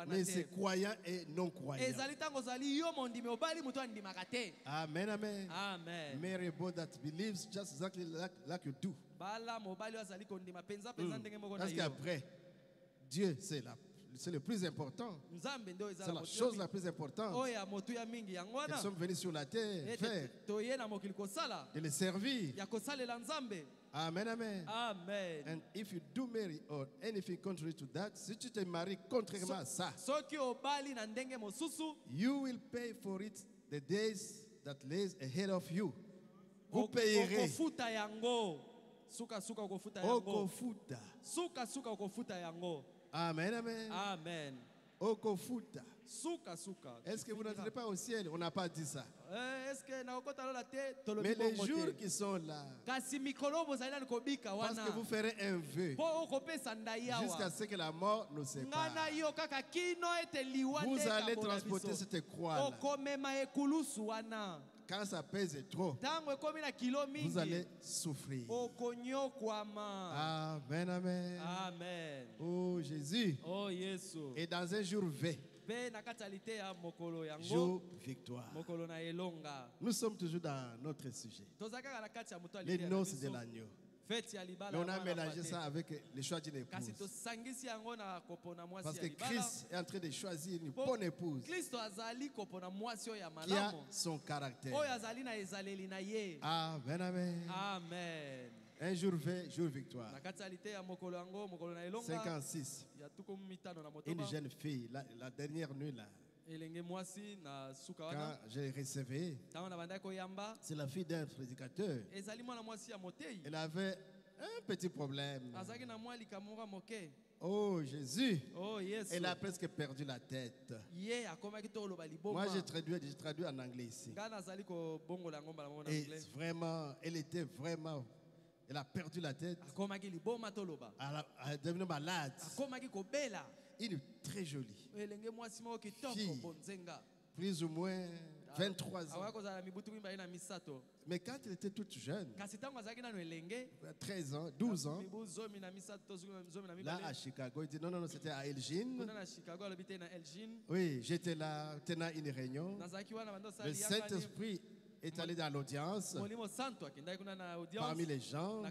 Mais c'est croyant et non croyant. Amen, amen. Amen. Marry a boy that believes just exactly like you do. Parce qu'après, Dieu, c'est le plus important. C'est la chose la plus importante. Nous sommes venus sur la terre faire, de le servir. Amen, amen. Amen. And if you do marry or anything contrary to that, si tu te maries contrairement à ça, you will pay for it the days that lays ahead of you. Vous payerez. Amen, amen. Amen. Okofuta. Est-ce que vous n'entrez pas au ciel? On n'a pas dit ça. Mais les jours qui sont là, parce que vous ferez un vœu jusqu'à ce que la mort nous sépare. Vous allez transporter cette croix-là. Quand ça pèse trop, vous allez souffrir. Amen, amen. Amen. Oh Jésus. Oh Yesu. Et dans un jour V, jour victoire. Nous sommes toujours dans notre sujet. Les noces de l'agneau. Mais on a mélangé ça avec le choix d'une épouse. Parce que Christ est en train de choisir une bonne épouse qui a son caractère. Amen, amen. Amen. Un jour V, jour victoire. 56. Une jeune fille, la dernière nuit là. Quand j'ai recevé, c'est la fille d'un prédicateur. Elle avait un petit problème. Oh Jésus, oh, yes, elle a presque perdu la tête. Moi j'ai traduit en anglais ici. Et vraiment, elle a perdu la tête. Elle est devenue malade. Une très jolie fille, plus ou moins 23 ans. Mais quand elle était toute jeune, 13 ans, 12 ans, là à Chicago, il dit non, c'était à Elgin. Oui, j'étais là, tenant une réunion. Le Saint-Esprit est allé dans l'audience parmi les gens.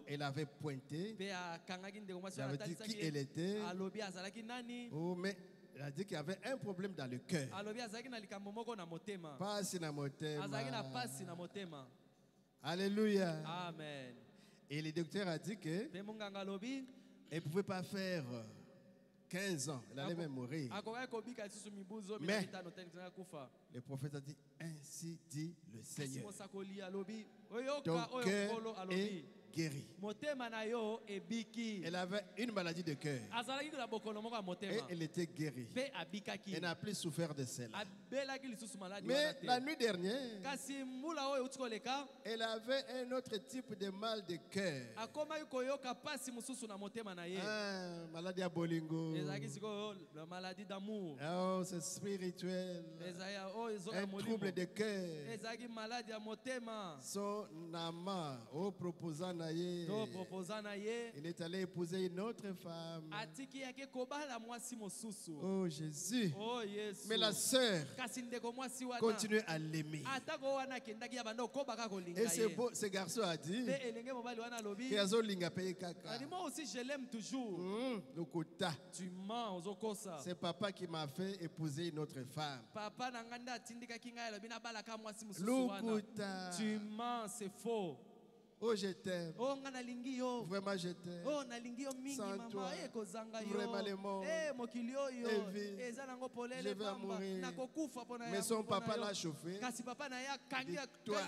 Elle avait pointé. Elle avait dit qui elle était. Oh, mais elle a dit qu'il y avait un problème dans le cœur. Pas si na motema. Alléluia. Amen. Et le docteur a dit que elle ne pouvait pas faire 15 ans. Elle allait même mourir. Mais le prophète a dit, ainsi dit le Seigneur. Ton cœur est guéri. Elle avait une maladie de cœur. Et elle était guérie. Elle n'a plus souffert de cela. Mais la nuit dernière, elle avait un autre type de mal de cœur. Maladie à bolingo. La maladie d'amour. Oh, c'est spirituel. Un trouble de cœur. Son amant, proposant naïe, il est allé épouser une autre femme. Oh Jésus. Mais la sœur continue à l'aimer. Et ce garçon a dit moi aussi je l'aime toujours. Tu mens. C'est papa qui m'a fait épouser une autre femme. Tu mens, c'est faux. Oh, je t'aime. Oh, vraiment, je t'aime. Oh, sans toi, vraiment les morts. Je vais mourir. Mais son papa l'a chauffé. Toi,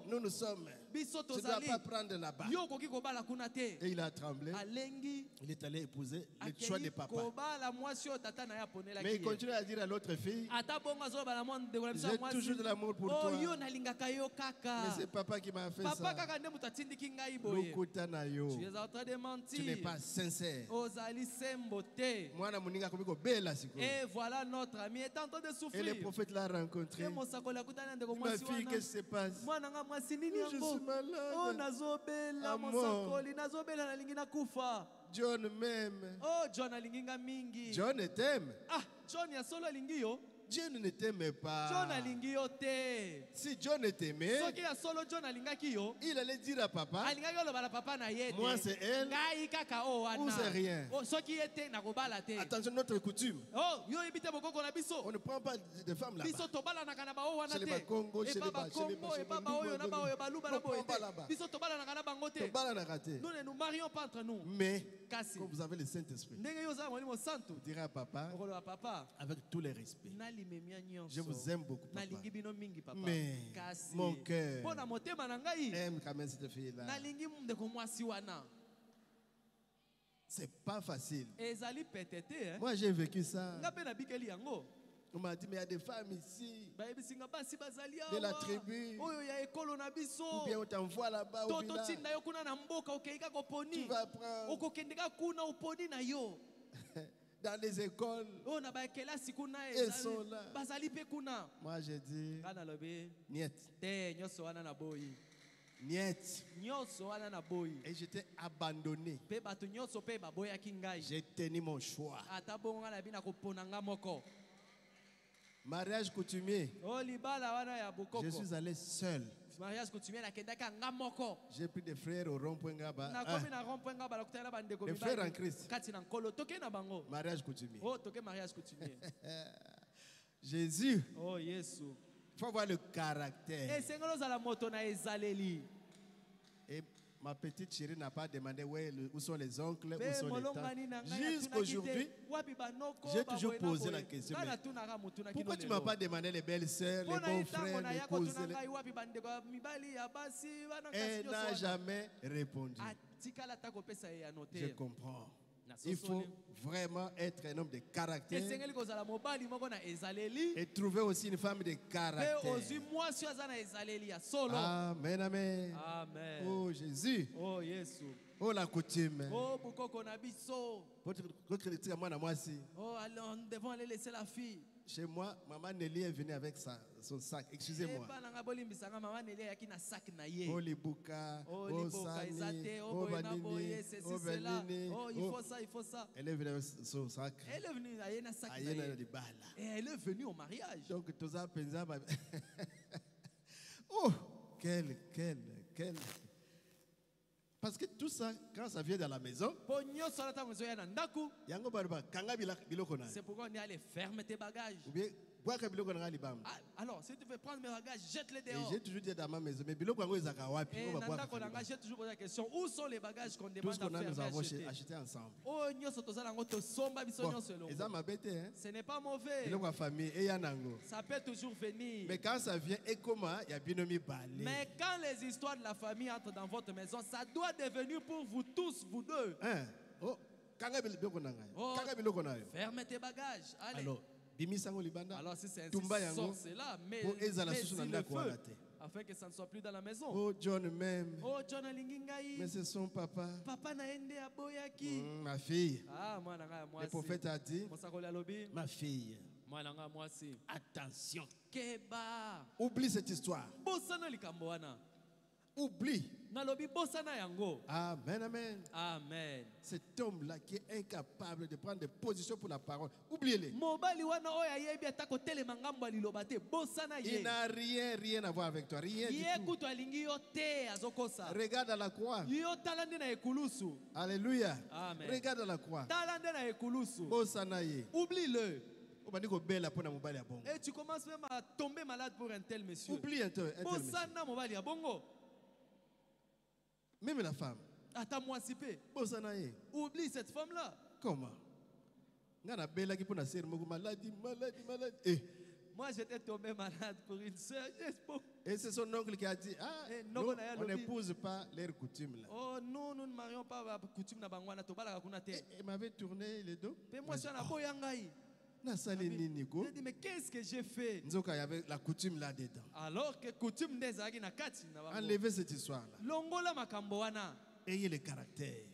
nous sommes. Tu ne dois pas prendre là-bas. Et il a tremblé. Il est allé épouser le choix de papa. Mais il continue à dire à l'autre fille, j'ai toujours de l'amour pour toi. Mais c'est papa qui m'a fait ça. Tu es en train de mentir. Tu n'es pas sincère. Et voilà notre ami est en train de souffrir. Et le prophète l'a rencontré. Ma fille, qu'est-ce qui se passe? Je suis malade. John m'aime. Oh, John alinginga mingi. John t'aime. Ah, John ya solo alingi yo. John ne t'aimait pas. John alingi yo te. Si John t'aimait, soki ya solo John alingaki yo, il allait dire à papa, alingaki oloba na papa na ye te. Moi c'est elle. Ngai kaka o wana. Ou c'est rien. Oh, soki ete na kobala te. Attention, notre coutume. Oh, yo ibite bokoko na biso. On ne prend pas de femmes là-bas. Biso tobala na kana ba o wana te. Chez les Congo, chez les Congo, et baba oyo na ba oyo baluba na boye. Biso tobala na kana bango te. Tobala na raté. Nous ne nous marions pas entre nous. Mais quand vous avez le Saint-Esprit, vous direz à papa, avec tous les respects, je vous aime beaucoup, papa. Mais mon cœur aime quand même cette fille-là. C'est pas facile. Moi, j'ai vécu ça. On m'a dit, mais il y a des femmes ici, de la tribu, ou bien on t'envoie là-bas au village. Tu vas prendre dans les écoles. Elles sont là. Moi, j'ai dit, niet. Niet. Et j'étais abandonné. J'ai tenu mon choix. Mariage coutumier. Je suis allé seul. J'ai pris des frères au rond-point Ngaba. Des frères en Christ. Mariage coutumier. Jésus. Il faut voir le caractère. Et ma petite chérie n'a pas demandé où sont les oncles, où sont les tantes. Jusqu'aujourd'hui, j'ai toujours posé la question. Pourquoi tu ne m'as pas demandé les belles-sœurs, les beaux frères, les cousins? Elle n'a jamais répondu. Je comprends. Il faut vraiment être un homme de caractère et trouver aussi une femme de caractère. Amen, amen. Amen. Oh Jésus. Oh Jésus. Oh la coutume. Oh bukoko na biso. Oh, allons, nous devons aller laisser la fille. Chez moi, maman Nelly est venue avec son sac. Excusez-moi. Oh Libuka, oh Sani, oh Banini, oh Benini. Oh, il faut ça, il faut ça. Elle est venue avec son sac. Elle est venue avec un sac. Et elle est venue au mariage. Donc, tout ça, oh, quel. Parce que tout ça, quand ça vient dans la maison, c'est pourquoi on est allé fermer tes bagages. Ou bien, Alors, si tu veux prendre mes bagages, jette-les dehors. J'ai toujours dit dans ma maison, mais biloko yango ezaka wapi? J'ai toujours posé la question, où sont les bagages qu'on demande à faire nous avons acheté ensemble. Ce n'est pas mauvais. Ça peut toujours venir. Mais quand ça vient, il y a binomi balé. Mais quand les histoires de la famille entrent dans votre maison, ça doit devenir pour vous tous, vous deux. Ferme tes bagages. Allez. Alors si c'est un sort cela, mais le feu, afin que ça ne soit plus dans la maison. Oh John même. Oh John Alingingai. Mais c'est son papa. Papa naende aboyaki. Ma fille. Ah moi le prophète a dit. Ma fille. Attention. Keba. Oublie cette histoire. Oublie. Amen, amen. Amen. Cet homme-là qui est incapable de prendre des positions pour la parole, oubliez-les. Il n'a rien à voir avec toi. Rien du tout. Regarde à la croix. Alléluia. Amen. Regarde à la croix. Oublie-le. Et tu commences même à tomber malade pour un tel monsieur. Oublie un tel monsieur. Même la femme. Oublie cette femme-là. Comment? Moi, j'étais tombé malade pour une soeur. Et c'est son oncle qui a dit, on n'épouse pas leurs coutumes là. Oh, nous ne marions pas la coutume. Il m'avait tourné les dos. Mais moi, je suis dit, mais qu'est-ce que j'ai fait? Il y avait la coutume là-dedans. Alors que coutume des enlevez cette histoire-là. Ayez le caractère.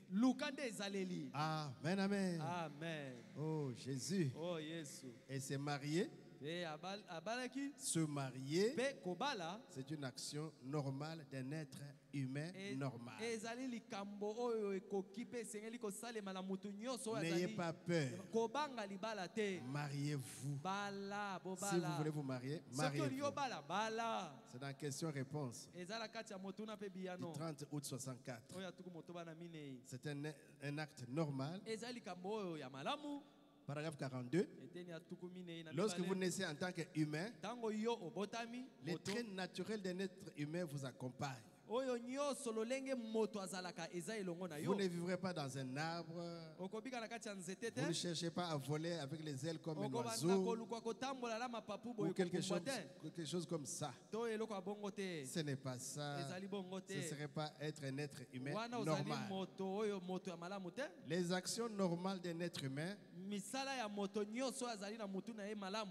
Amen, amen. Amen. Oh Jésus. Oh Jésus. Et s'est marié. Se marier, c'est une action normale d'un être humain normal. N'ayez pas peur. Mariez-vous. Si vous voulez vous marier, mariez-vous. C'est dans question-réponse. Du 30 août 64. C'est un acte normal. Paragraphe 42. Lorsque vous naissez en tant qu'humain, les traits naturels d'un être humain vous accompagnent. Vous ne vivrez pas dans un arbre. Vous ne cherchez pas à voler avec les ailes comme un oiseau ou quelque chose comme ça. Ce n'est pas ça. Ce ne serait pas être un être humain normal. Les actions normales d'un être humain.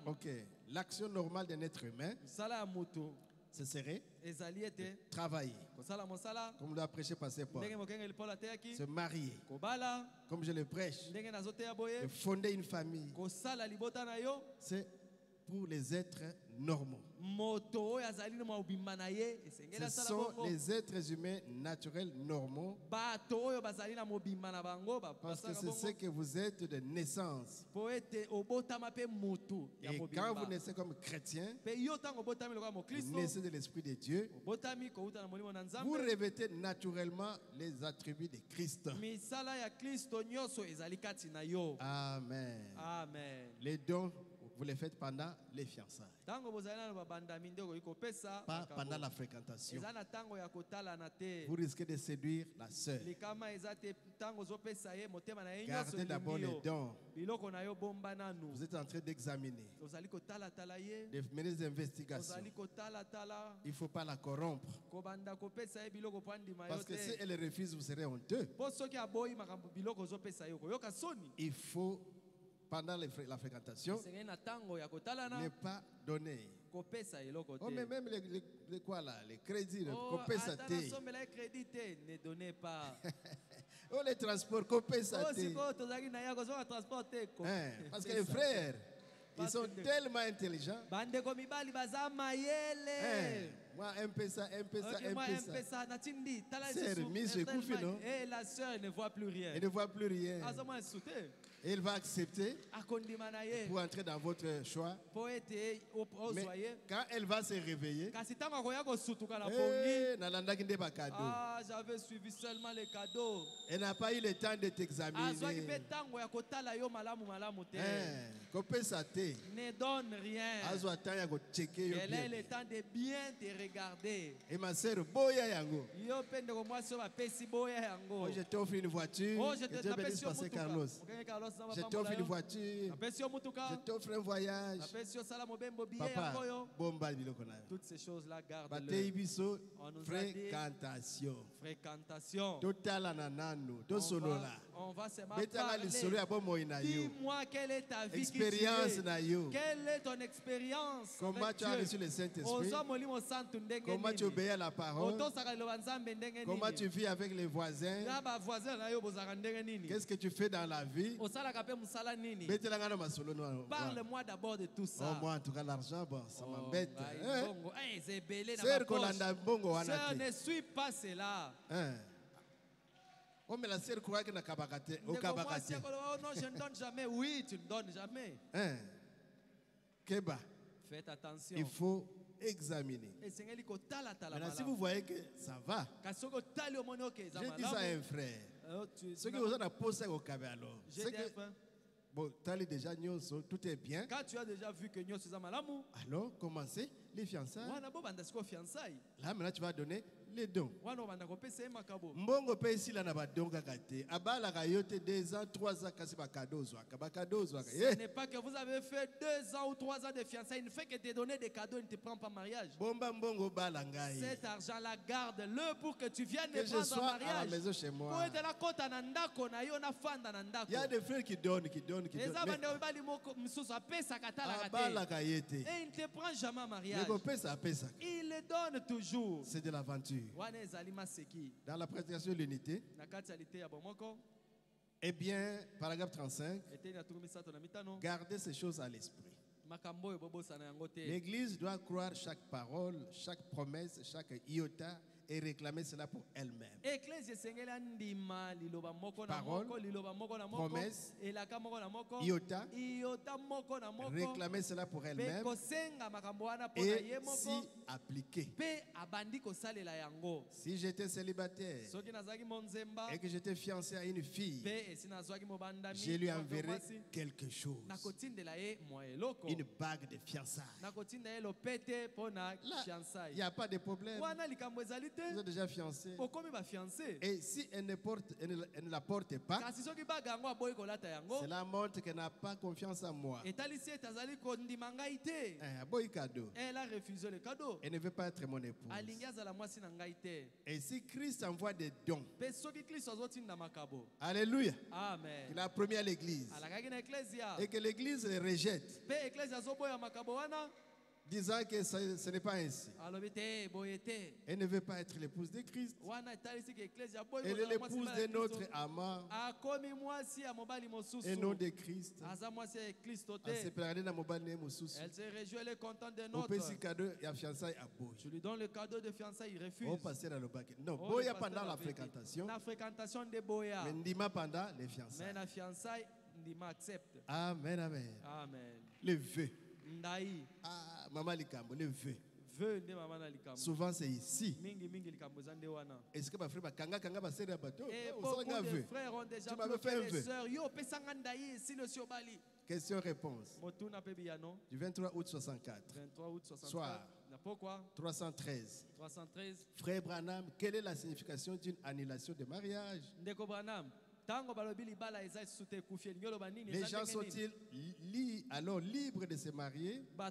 Ok. L'action normale d'un être humain, ce serait travailler, comme on l'a prêché par ses portes, se marier, comme je le prêche, de fonder une famille. C'est pour les êtres normaux. Ce sont les êtres humains naturels normaux, parce que c'est ce que vous êtes de naissance. Et quand vous naissez comme chrétien, vous naissez de l'Esprit de Dieu, vous revêtez naturellement les attributs de Christ. Amen. Amen. Les dons, vous les faites pendant les fiançailles, pas pendant la fréquentation. Vous risquez de séduire la sœur. Gardez d'abord les dons. Vous êtes en train d'examiner, de mener des investigations. Il ne faut pas la corrompre, parce que si elle refuse, vous serez honteux. Il faut, pendant la fréquentation, ne pas donner. Oh, mais même les quoi là, les crédits, ne donnez pas. Oh, les transports, parce que les frères, ils sont tellement intelligents. Moi, un peu ça. C'est remis, c'est couffé, non? Et la sœur ne voit plus rien. Elle ne voit plus rien. Et il va accepter pour entrer dans votre choix. Mais quand elle va se réveiller, j'avais suivi seulement les cadeaux. Elle n'a pas eu le temps de t'examiner. Ne donne rien. Elle a le temps de bien te regarder. Et ma sœur, je t'offre une voiture. Que Dieu bénisse Pasteur Carlos. Je t'offre une voiture. Je t'offre un voyage. Papa, toutes ces choses-là, garde-le. Fréquentation. Fréquentation. On va se parler. Dis-moi quelle est ta vie. Expérience. Quelle est ton expérience? Comment tu as reçu le Saint-Esprit? Comment tu obéis à la parole? Comment tu vis avec les voisins? Qu'est-ce que tu fais dans la vie? Parle-moi d'abord de tout ça. Moi, en tout cas, l'argent, bon, ça m'embête. Sœur, ne suis pas cela. Oh, mais la sœur croit que n'a pas gâté. Oh non, je ne donne jamais. Oui, tu ne donnes jamais. Keba. Faites attention. Il faut examiner. Maintenant, si vous voyez que ça va, je dis ça à un frère. Ce que vous avez posé au cabé alors. Bon, déjà, tout est bien. Quand tu as déjà vu que nous sommes malamu, alors commencez les fiançailles. Là, maintenant, tu vas donner les dons. Mbongo pe ici là na ba donga kate. Abala kayote 2 ans, 3 ans kasi ba cadeaux zwaka. Ba cadeaux zwaka. Ce n'est pas que vous avez fait 2 ans ou 3 ans de fiançailles. Il ne fait que te donner des cadeaux, il ne te prend pas mariage. Bomba mbongo bala ngai. Cet argent-là, garde-le pour que tu viennes me prendre en mariage. À la maison chez moi. Il y a des frères qui donnent. Et il ne te prend jamais en mariage. Il le donne toujours. C'est de l'aventure. Dans la prédication de l'unité, eh bien, paragraphe 35, gardez ces choses à l'esprit. L'Église doit croire chaque parole, chaque promesse, chaque iota et réclamer cela pour elle-même. Parole, promesse, iota, réclamer cela pour elle-même et s'y appliquer. Si j'étais célibataire et que j'étais fiancé à une fille, je lui enverrai quelque chose. Une bague de fiançailles. Là, il n'y a pas de problème. Vous êtes déjà fiancé. Et si elle ne la porte pas, cela montre qu'elle n'a pas confiance en moi. Elle a refusé le cadeau. Elle ne veut pas être mon épouse. Et si Christ envoie des dons, alléluia, amen, il a promis à l'église et que l'église les rejette, disant que ce n'est pas ainsi. Elle ne veut pas être l'épouse de Christ. Elle est l'épouse de notre amant. Et non de Christ. Elle se réjouit, elle est contente de notre. Je lui donne le cadeau de fiançailles, il refuse. Non, boya pendant la fréquentation. La fréquentation de boya. Mais ndima pendant les fiançailles. Mais la fiançaille, ndima accepte. Amen, amen. Amen. Le vœu. Ndaï. Ah, maman Likambo, le vœu. Souvent c'est ici. Est-ce que ma frère kanga ba sera bateau? Beaucoup de frères ont déjà bloqué les sœurs. Yo pesanga ndaï si le siobali. Question-réponse. Du 23 août 64. Soir. Pourquoi? 313. 313. Frère Branham, quelle est la signification d'une annulation de mariage? Ndeko Branham. Les gens sont-ils alors libres de se marier? Ou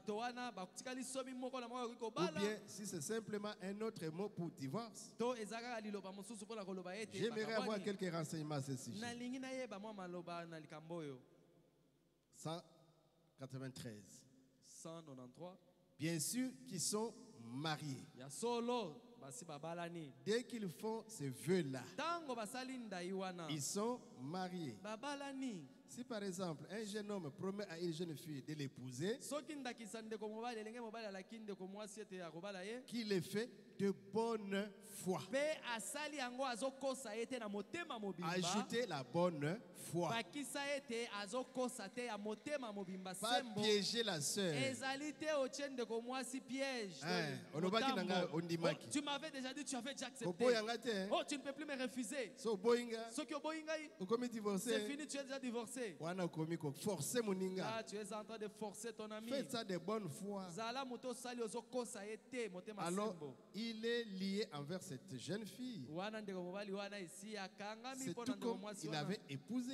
bien si c'est simplement un autre mot pour divorce? J'aimerais avoir quelques renseignements à ce sujet. 193. 193. Bien sûr qu'ils sont mariés. Dès qu'ils font ce vœu-là, ils sont mariés. Si par exemple un jeune homme promet à une jeune fille de l'épouser, qui le fait de bonne foi. Ajoutez la bonne foi. Pas piéger la sœur. Tu m'avais déjà dit, tu avais déjà accepté. Oh, tu ne peux plus me refuser. C'est fini, tu es déjà divorcé. Ah, tu es en train de forcer ton ami. Faites ça de bonne foi. Alors, il est lié envers cette jeune fille. C'est tout comme il avait épousé.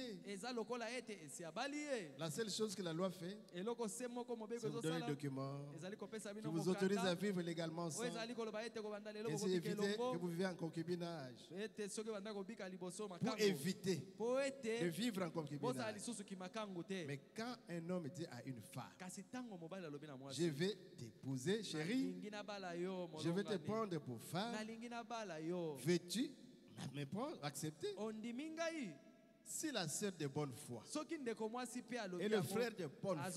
La seule chose que la loi fait, c'est vous donner le document qui vous autorise à vivre légalement sans. Et c'est éviter que vous vivez en concubinage. Pour éviter de vivre en concubinage. Mais quand un homme dit à une femme, je vais t'épouser, chérie, je vais te prendre pour femme, veux-tu me prendre, accepter? Si la sœur de bonne foi et le frère de bonne foi,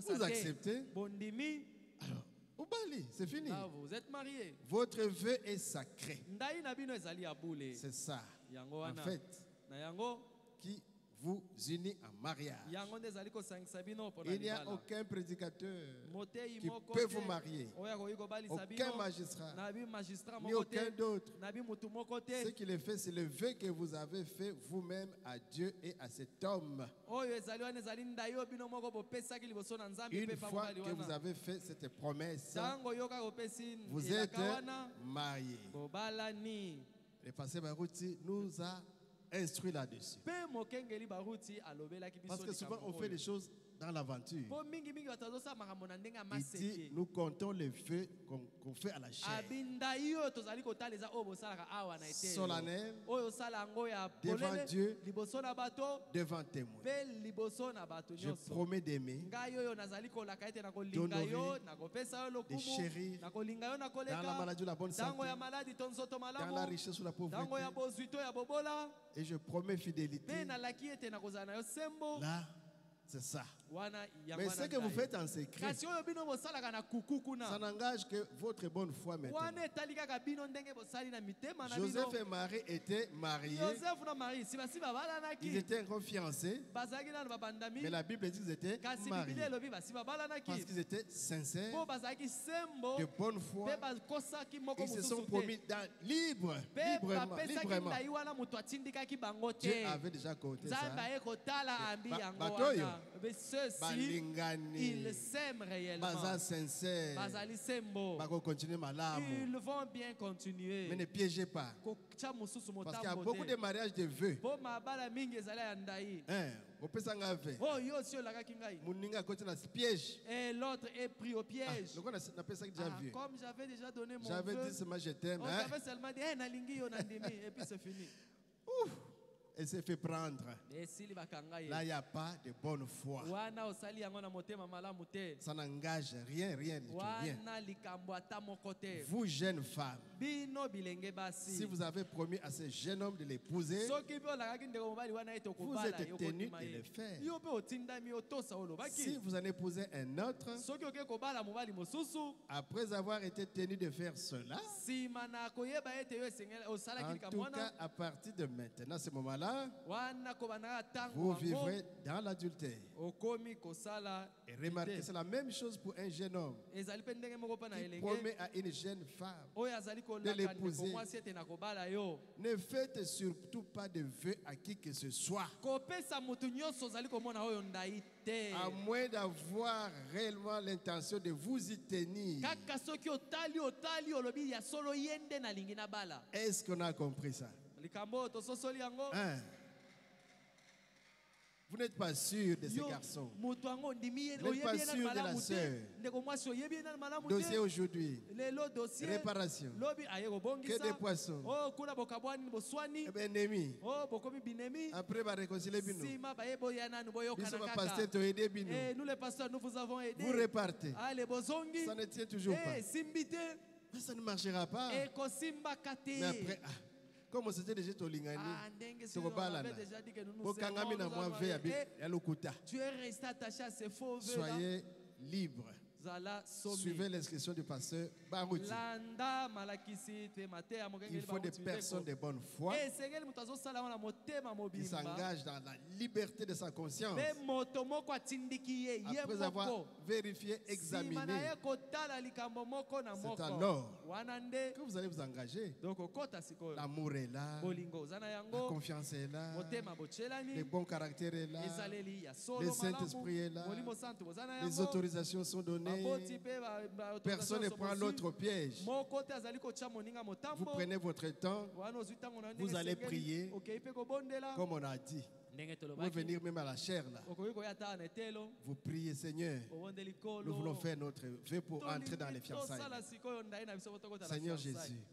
vous acceptez, alors, c'est fini. Vous êtes mariés. Votre vœu est sacré. C'est ça, en fait, qui vous unit en mariage. Il n'y a aucun prédicateur qui peut vous marier, aucun magistrat, ni aucun d'autre. Ce qu'il fait, c'est le vœu que vous avez fait vous-même à Dieu et à cet homme. Une fois que vous avez fait cette promesse, vous êtes mariés. Le pasteur Barouti nous a instruit là-dessus. Parce que souvent on fait des choses dans l'aventure. Il dit, nous comptons les feux qu'on fait à la chair. Solennel, devant Dieu, devant témoin. Je promets d'aimer, d'honorer, de chérir, dans la maladie ou la bonne santé, dans la richesse ou la pauvreté. Et je promets fidélité. Là, c'est ça. Mais ce que vous faites en secret, ça n'engage que votre bonne foi maintenant. Joseph et Marie étaient mariés. Ils étaient encore fiancés. Mais la Bible dit qu'ils étaient mariés. Parce qu'ils étaient sincères, de bonne foi. Ils se sont promis librement. Dieu avait déjà compté ça. Ceux-ci, ils s'aiment réellement. Ils vont bien continuer. Mais ne piégez pas. Parce qu'il y a beaucoup de mariages de vœux. Et l'autre est pris au piège. Comme j'avais déjà donné mon j'avais dit seulement je t'aime. J'avais seulement dit et puis c'est fini. Elle s'est fait prendre. Là, il n'y a pas de bonne foi. Ça n'engage rien du tout. Rien. Vous, jeunes femmes, si vous avez promis à ce jeune homme de l'épouser, vous êtes tenus de le faire. Si vous en épousez un autre, après avoir été tenu de faire cela, en tout cas, à partir de maintenant, ce moment-là, vous vivrez dans l'adultère. Et remarquez, c'est la même chose pour un jeune homme qui promet à une jeune femme de l'épouser. Ne faites surtout pas de vœux à qui que ce soit, à moins d'avoir réellement l'intention de vous y tenir. Est-ce qu'on a compris ça? Hein? Vous n'êtes pas sûr de ces garçons. Vous n'êtes pas sûr de la sœur. Dossier aujourd'hui. Réparation. Que des poissons. Ennemi. Après, va réconcilier Bino. Nous, les pasteurs, nous vous avons aidé. Vous repartez. Ça ne tient toujours pas. Mais ça ne marchera pas. Mais après, comme c'était déjà au Lingani, tu es resté attaché à ces faux vœux. Soyez libres. Suivez l'inscription du pasteur Barouti. Il faut des personnes de bonne foi qui s'engagent dans la liberté de sa conscience. Après avoir vérifié, examiné, c'est alors que vous allez vous engager. L'amour est là, la confiance est là, le bon caractère est là, le Saint-Esprit est là, les autorisations sont données. Personne ne prend l'autre piège. Vous prenez votre temps, vous allez prier comme on a dit. Vous venir même à la chair là. Vous priez, Seigneur, nous voulons faire notre vœu pour entrer dans les fiançailles. Seigneur Jésus,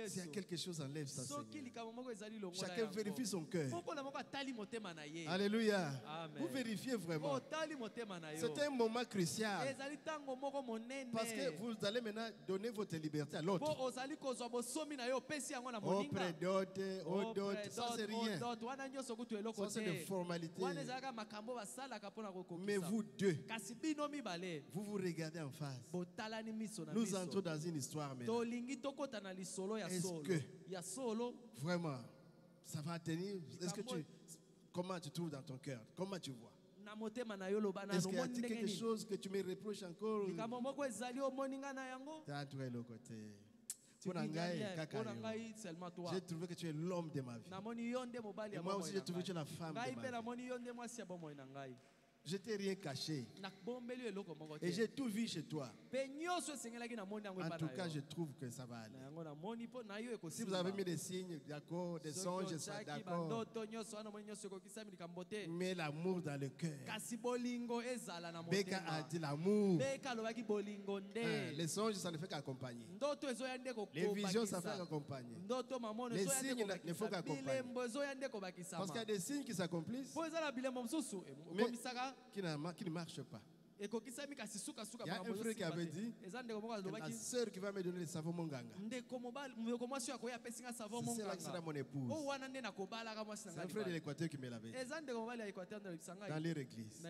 s'il y a quelque chose, enlève ça, Seigneur. Chacun vérifie son cœur. Alléluia. Vous vérifiez vraiment. C'est un moment crucial. Parce que vous allez maintenant donner votre liberté à l'autre. Auprès d'autres, ça c'est rien. Ça c'est des formalités. Mais vous deux, vous vous regardez en face. Nous entrons dans une histoire maintenant. Est-ce que vraiment ça va tenir? Est-ce que comment tu trouves dans ton cœur? Comment tu vois? Est-ce qu'il y a quelque chose que tu me reproches encore? T'as le côté. J'ai trouvé que tu es l'homme de ma vie. Et moi aussi, j'ai trouvé que tu es la femme de ma vie. Je t'ai rien caché. Et j'ai tout vu chez toi. En tout cas, je trouve que ça va aller. Si vous avez mis des signes, d'accord, des songes, d'accord. Mais l'amour dans le cœur. Beka a dit l'amour. Les songes, ça ne fait qu'accompagner. Les visions, ça fait qu'accompagner. Les signes ne font qu'accompagner. Parce qu'il y a des signes qui s'accomplissent, mais qui ne marchent pas. Il y a un frère qui avait dit la sœur qui va me donner le savon Monganga. C'est là que sera mon épouse. C'est un frère de l'Équateur qui me l'avait dit. Dans leur église.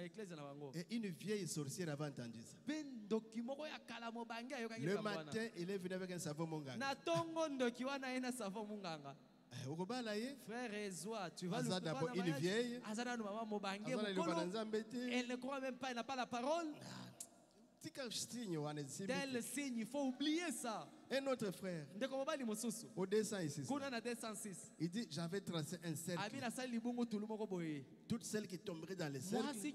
Et une vieille sorcière avait entendu ça. Le matin, il est venu avec un savon Monganga. Frère Ezwa, tu vas le d'abord une vieille. Elle ne croit même pas, elle n'a pas la parole. Tel signe, il faut oublier ça. Un autre frère, au dessin ici, il dit j'avais tracé un cercle. Toutes celles qui tomberaient dans le cercle, c'est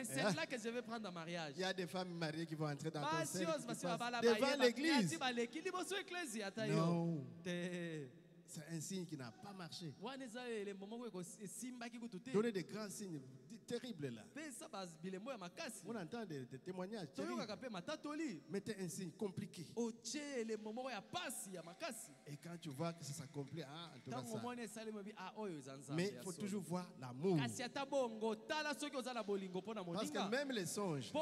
celle-là que je vais prendre en mariage. Il y a des femmes mariées qui vont entrer dans ton cercle devant l'église. Non. C'est un signe qui n'a pas marché. Donnez des grands signes terribles là. On entend des témoignages terribles. Mettez un signe compliqué. Et quand tu vois que ça s'accomplit, en tout cas ça. Mais il faut toujours voir l'amour. Parce que même les songes,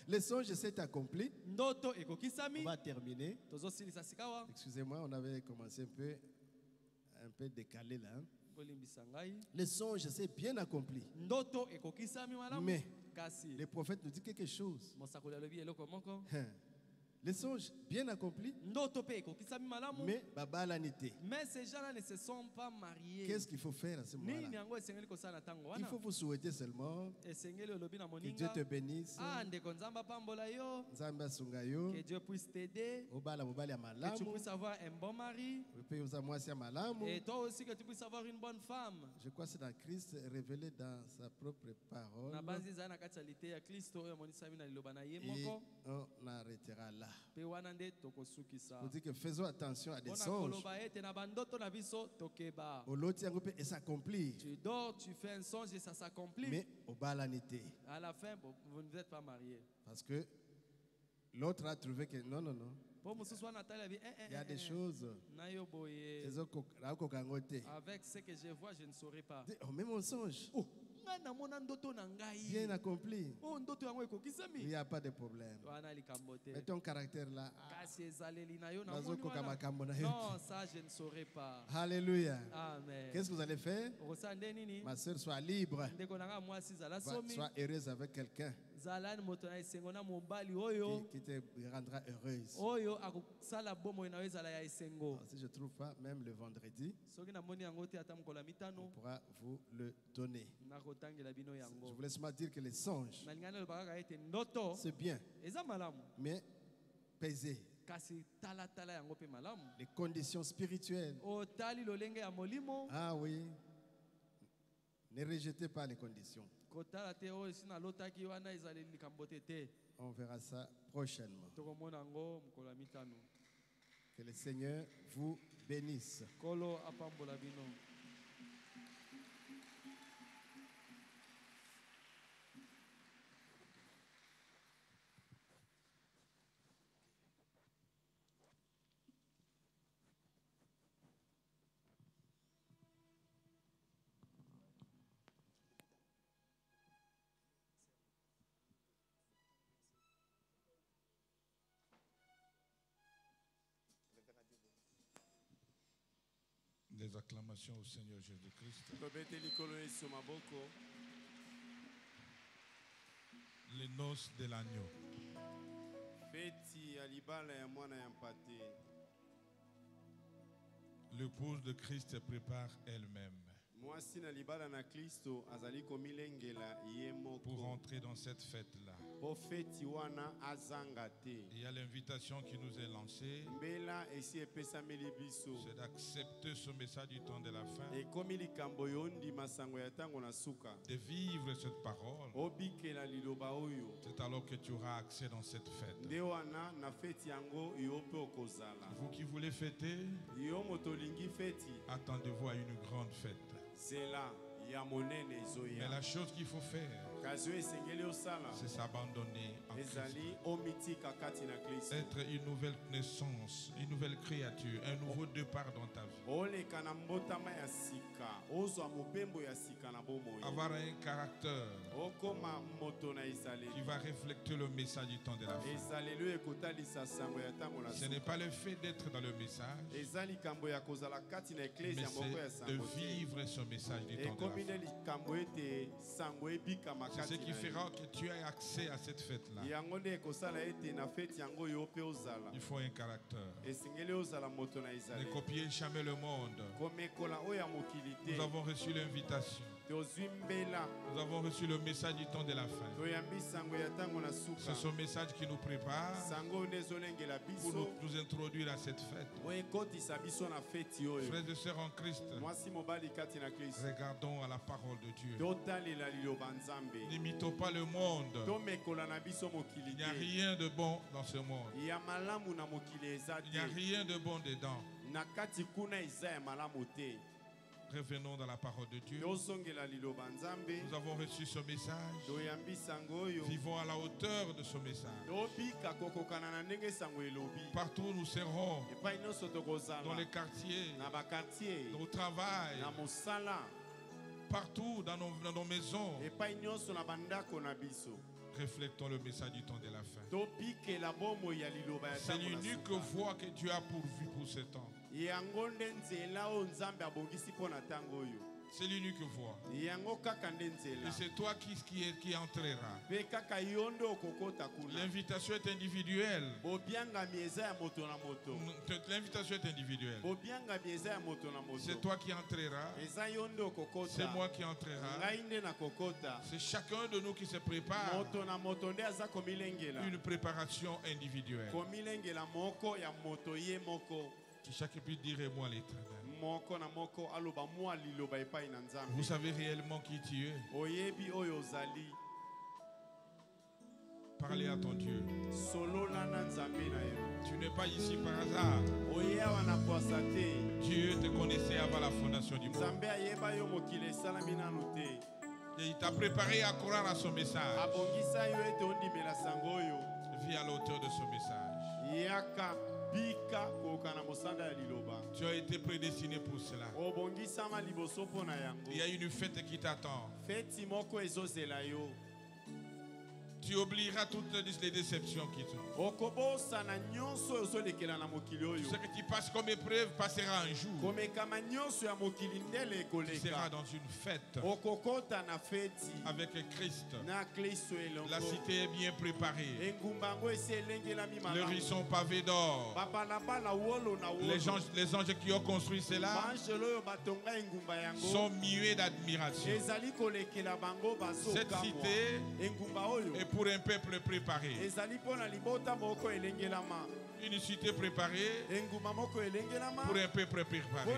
les songes s'est accompli. On va terminer. Excusez-moi, on avait commencé un peu décalé là. Les songes s'est bien accompli. Mais le prophète nous dit quelque chose. Les songes bien accomplis, mais ces gens-là ne se sont pas mariés. Qu'est-ce qu'il faut faire à ce moment-là? Il faut vous souhaiter seulement que Dieu te bénisse, que Dieu puisse t'aider, que tu puisses avoir un bon mari, et toi aussi que tu puisses avoir une bonne femme. Je crois que c'est dans Christ révélé dans sa propre parole. Et on arrêtera là. Vous dites que faisons attention à des songes. Et s'accomplir. Tu dors, tu fais un songe et ça s'accomplit. Mais au balanité. À la fin, vous ne êtes pas mariés. Parce que l'autre a trouvé que non. Il y a des choses. Avec ce que je vois, je ne saurais pas. Oh, même on songe. bien accompli. Il n'y a pas de problème. Mais ton caractère là, non, ça je ne saurais pas. Alléluia. Amen. Qu'est-ce que vous allez faire? Ma soeur, sois libre. Sois heureuse avec quelqu'un qui te rendra heureuse. Si je ne trouve pas, même le vendredi, on pourra vous le donner. Je voulais seulement dire que les songes, c'est bien, mais peser les conditions spirituelles. Ah oui, ne rejetez pas les conditions. On verra ça prochainement. Que le Seigneur vous bénisse. Des acclamations au Seigneur Jésus-Christ. Les noces de l'agneau. L'épouse de Christ prépare elle-même pour entrer dans cette fête-là. Il y a l'invitation qui nous est lancée, c'est d'accepter ce message du temps de la fin, de vivre cette parole. C'est alors que tu auras accès dans cette fête. Vous qui voulez fêter, attendez-vous à une grande fête. Mais la chose qu'il faut faire, c'est s'abandonner en Christ. Être une nouvelle naissance, une nouvelle créature, un nouveau départ dans ta vie. Avoir un caractère qui va refléter le message du temps de la fin. Ce n'est pas le fait d'être dans le message, mais c'est de vivre ce message du temps de la fin. C'est ce qui fera que tu aies accès à cette fête-là. Il faut un caractère. Ne copiez jamais le monde. Nous avons reçu l'invitation. Nous avons reçu le message du temps de la fin. C'est ce message qui nous prépare pour nous introduire à cette fête. Frères et sœurs en Christ, regardons à la parole de Dieu. N'imitons pas le monde. Il n'y a rien de bon dans ce monde. Il n'y a rien de bon dedans. Revenons dans la parole de Dieu. Nous avons reçu ce message. Vivons à la hauteur de ce message. Partout où nous serons, dans les quartiers, au travail, partout dans nos maisons, reflectons le message du temps de la fin. C'est l'unique voie que Dieu a pourvue pour ce temps. C'est l'unique voie. Et c'est toi qui entrera. L'invitation est individuelle. L'invitation est individuelle. C'est toi qui entreras. C'est moi qui entrera. C'est chacun de nous qui se prépare. Une préparation individuelle. Que chacun puisse dire moi l'Éternel. Vous savez réellement qui tu es. Parlez à ton Dieu. Tu n'es pas ici par hasard. Dieu te connaissait avant la fondation du monde. Et il t'a préparé à croire à son message. Vis à l'auteur de ce message. Tu as été prédestiné pour cela. Il y a une fête qui t'attend. Tu oublieras toutes les déceptions qui sont. Ce que tu passes comme épreuve passera un jour. Tu seras dans une fête avec Christ. La cité est bien préparée. Les rues sont pavées d'or. Les anges qui ont construit cela sont muets d'admiration. Cette cité est pour un peuple préparé. Une cité préparée pour un peuple préparé.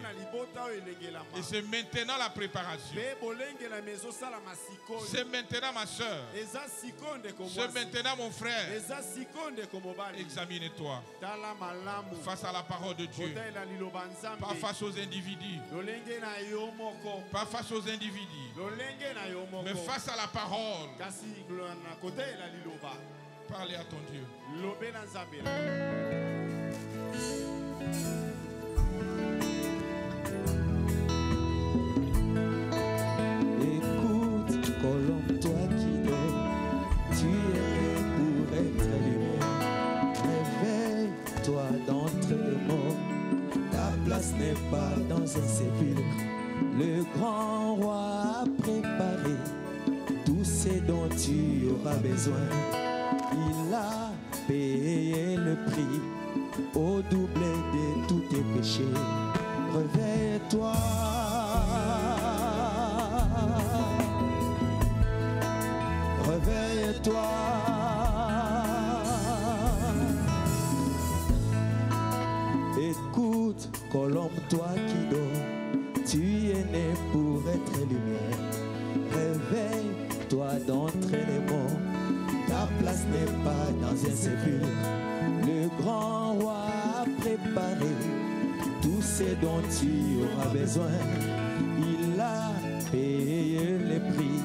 Et c'est maintenant la préparation. C'est maintenant ma soeur. C'est maintenant mon frère. Examine-toi face à la parole de Dieu. Pas face aux individus. Pas face aux individus. Mais face à la parole. Parlez à ton Dieu. Écoute, colombe, toi qui dors, tu es pour être lumière. Réveille-toi d'entre les morts, ta place n'est pas dans un sépulcre. Le grand roi a préparé tout ce dont tu auras besoin. Il a payé le prix au double de tous tes péchés. Réveille-toi. Réveille-toi. Écoute, colombe, toi qui dors, tu es né pour être lumière. Réveille-toi d'entre les morts, ta place n'est pas dans un sépulcre. Le grand roi a préparé tout ce dont tu auras besoin. Il a payé le prix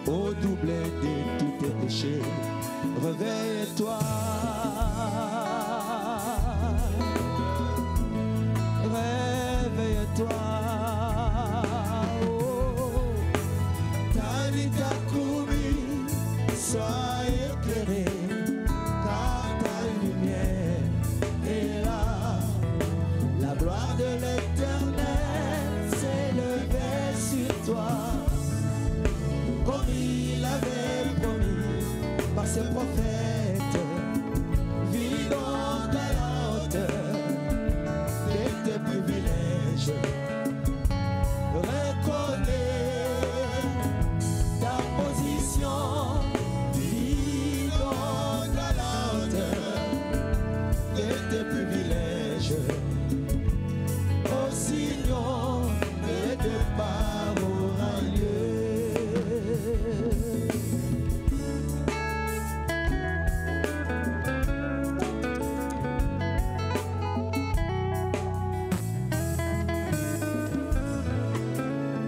au double de tous tes péchés. Réveille-toi. Réveille-toi. Sois éclairé, car ta lumière est là. La gloire de l'Éternel s'est levée sur toi, comme il avait promis par ses prophètes. Vis donc à la hauteur de tes privilèges. Reconnais ta position. Tes privilèges, au signaux de départ aura lieu.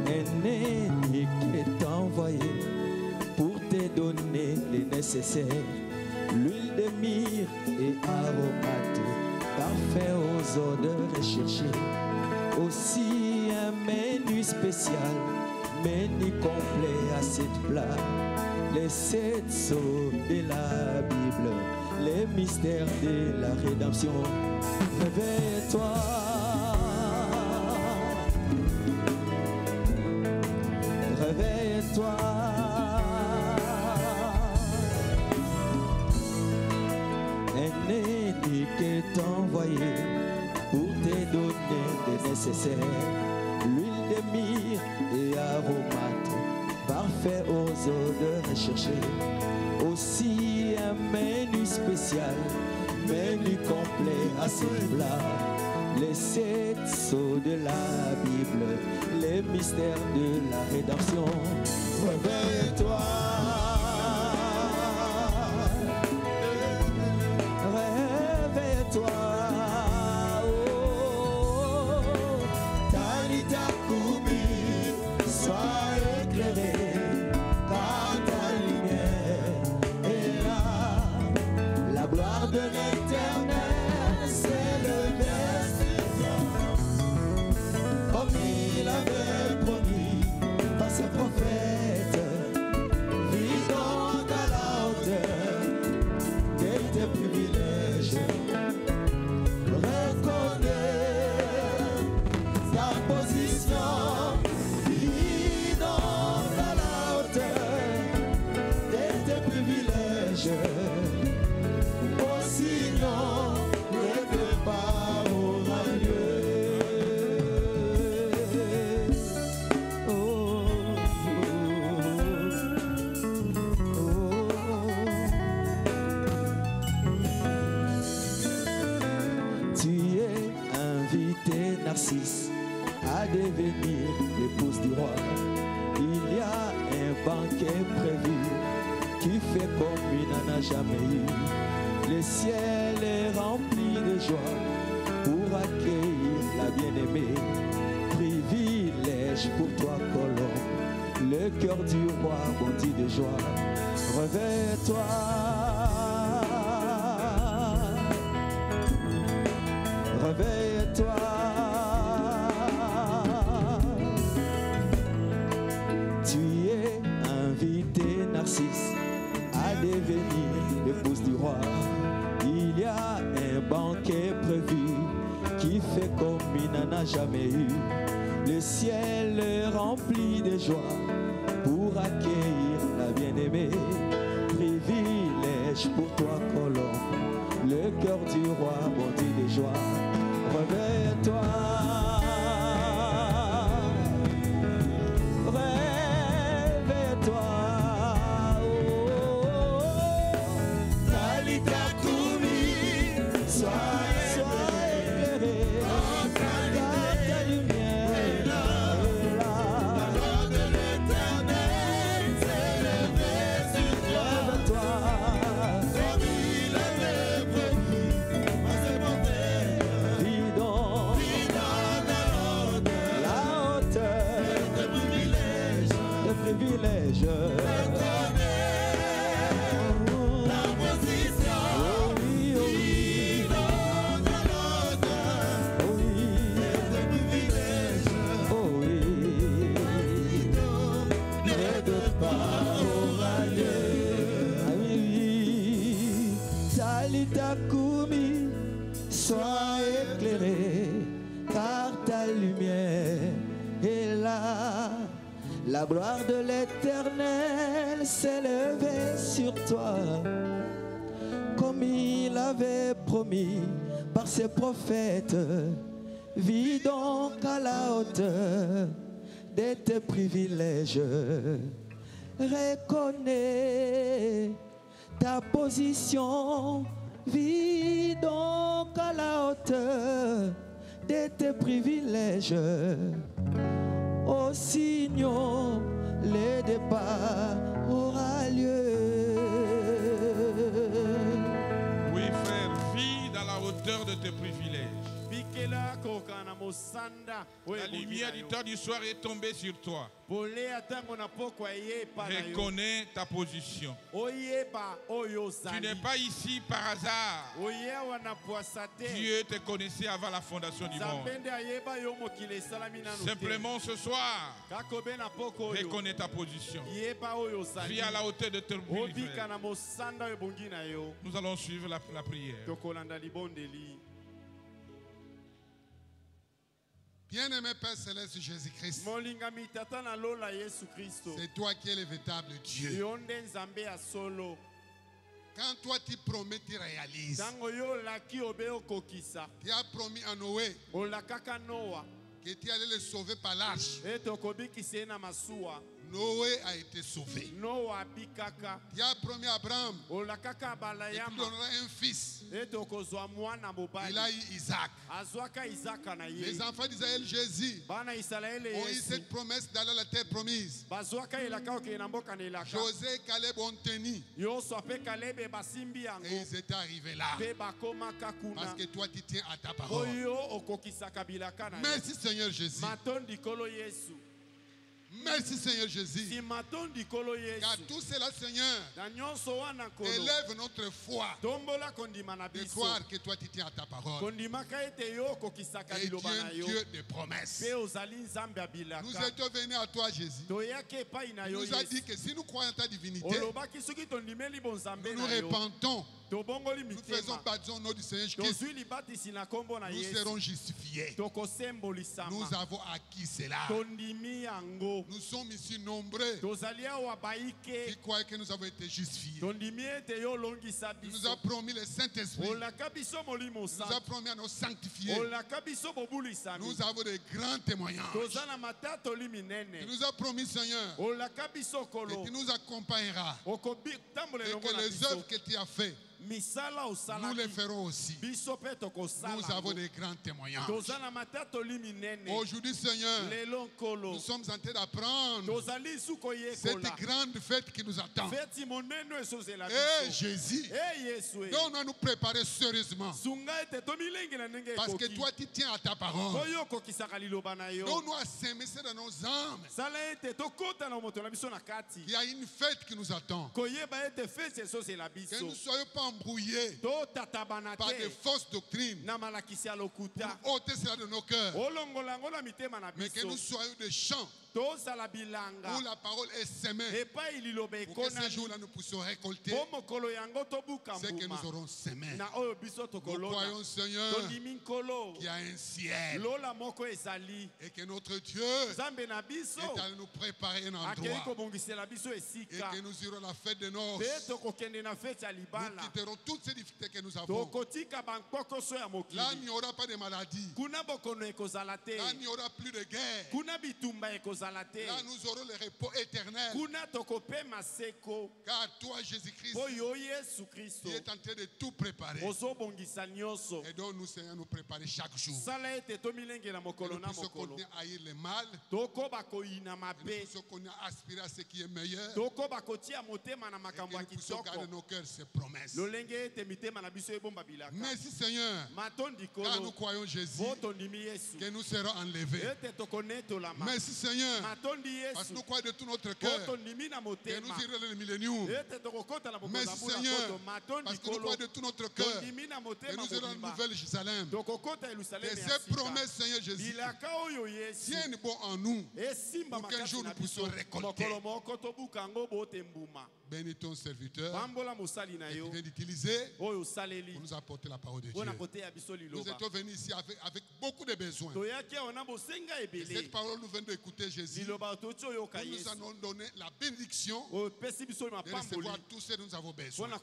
Un ennemi est envoyé pour te donner les nécessaires. L'huile de myrrhe et aromate, parfait aux odeurs recherchées. Aussi un menu spécial, menu complet à 7 plats. Les 7 sceaux de la Bible, les mystères de la rédemption. Réveille-toi. Réveille-toi. Un ennemi est envoyé pour te donner des nécessaires. L'huile de myrrhe et aromate, parfait aux odeurs recherchées. Aussi un menu spécial, menu complet à 7 plats. Les 7 sceaux de la Bible, les mystères de la rédemption. Réveille-toi. Réveille-toi. Oh, Talita Koumi, sois éclairé, car ta lumière est là. La gloire de l'Éternel s'est levée sur toi, Narcisse à devenir l'épouse du roi. Il y a un banquet prévu qui fait comme il n'en a jamais eu. Le ciel est rempli de joie pour accueillir la bien-aimée. Privilège pour toi, Colombe, le cœur du roi bondi de joie. Réveille-toi, réveille-toi. Tu es invité, Narcisse, à devenir l'épouse du roi. Il y a un banquet prévu qui fait comme il n'en a jamais eu. Le ciel est rempli de joie pour accueillir la bien-aimée. Privilège pour toi, Colombe, le cœur du roi bondi de joie. Réveille-toi, réveille-toi. Talita Koumi, sois éclairé. Privilège. La position. Oh oui, oh oui. Oh oui. Privilège. Oh oui. Ne de pas aura lieu. Ah oui. Talita Koumi, sois éclairé par ta lumière est là. La gloire de l'Éternel s'est levée sur toi, comme il avait promis par ses prophètes. Vis donc à la hauteur de tes privilèges. Reconnais ta position. Vis donc à la hauteur de tes privilèges. Au signaux, le départ aura lieu. Oui, frère, vis dans la hauteur de tes privilèges. La lumière du temps du soir est tombée sur toi. Reconnais ta position. Tu n'es pas ici par hasard. Dieu te connaissait avant la fondation du monde. Simplement ce soir, reconnais ta position. Vis à la hauteur de tes privilèges. Nous allons suivre la prière. Bien-aimé Père Céleste Jésus-Christ, c'est toi qui es le véritable Dieu. Quand toi tu promets, tu réalises. Tu as promis à Noé que tu allais le sauver par l'arche. Noé a été sauvé. Tu as promis à Abraham et tu donneras un fils. Il a eu Isaac. Les enfants d'Israël, Jésus, ont eu cette promesse d'aller à la terre promise. José et Caleb ont tenu. Et ils étaient arrivés là. Parce que toi tu tiens à ta parole. Merci Seigneur Jésus. Merci Seigneur Jésus. Car tout cela, Seigneur, élève notre foi de croire que toi tu tiens à ta parole. Et tu es un Dieu de promesses. Nous étions venus à toi, Jésus. Tu nous as dit que si nous croyons en ta divinité, nous nous répentons. Nous faisons baptême au nom du Seigneur Jésus. Nous serons justifiés. Nous avons acquis cela. Nous sommes ici nombreux qui croient que nous avons été justifiés. Il nous a promis le Saint-Esprit. Il nous a promis à nous sanctifier. Nous avons de grands témoignages. Il nous a promis, Seigneur, que tu nous accompagneras et que les œuvres que tu as faites nous le ferons aussi. Nous avons des grands témoignages. Aujourd'hui, Seigneur, nous sommes en train d'apprendre cette grande fête qui nous attend. Et Jésus, donc on va nous préparer sérieusement. Parce que toi, tu tiens à ta parole. Donc nous allons s'émisser dans nos âmes. Il y a une fête qui nous attend. Que nous ne soyons pas embrouillés par des fausses doctrines pour ôter cela de nos cœurs. Mais que nous soyons des champs où la parole est semée. Pour que ce jour-là nous puissions récolter ce que nous aurons semé. Nous croyons, Seigneur, qu'il y a un ciel et que notre Dieu est allé nous préparer un endroit et que nous irons à la fête de noces. Nous quitterons toutes ces difficultés que nous avons. Là, il n'y aura pas de maladie. Là, il n'y aura plus de guerre. Là, nous aurons le repos éternel. Car toi, Jésus-Christ, tu es en train de tout préparer. Et donc, nous Seigneur, nous préparer chaque jour. Que nous puissions continuer à haïr le mal. Que nous puissions continuer à aspirer à ce qui est meilleur. Et que nous puissions garder nos cœurs ces promesses. Merci Seigneur, car nous croyons Jésus, que nous serons enlevés. Merci Seigneur, parce que nous croyons de tout notre cœur que nous irons dans le millénium. Merci Seigneur, parce que nous croyons de tout notre cœur que nous irons dans la nouvelle Jérusalem. Et ces promesses, Seigneur Jésus, tiennent bon en nous pour qu'un jour nous puissions récolter. Bénis ton serviteur et qui vient d'utiliser pour nous apporter la parole de Dieu. Nous étions venus ici avec beaucoup de besoins. Et cette parole nous vient d'écouter Jésus. Nous nous allons donner la bénédiction de recevoir tout ce dont nous avons besoin. Car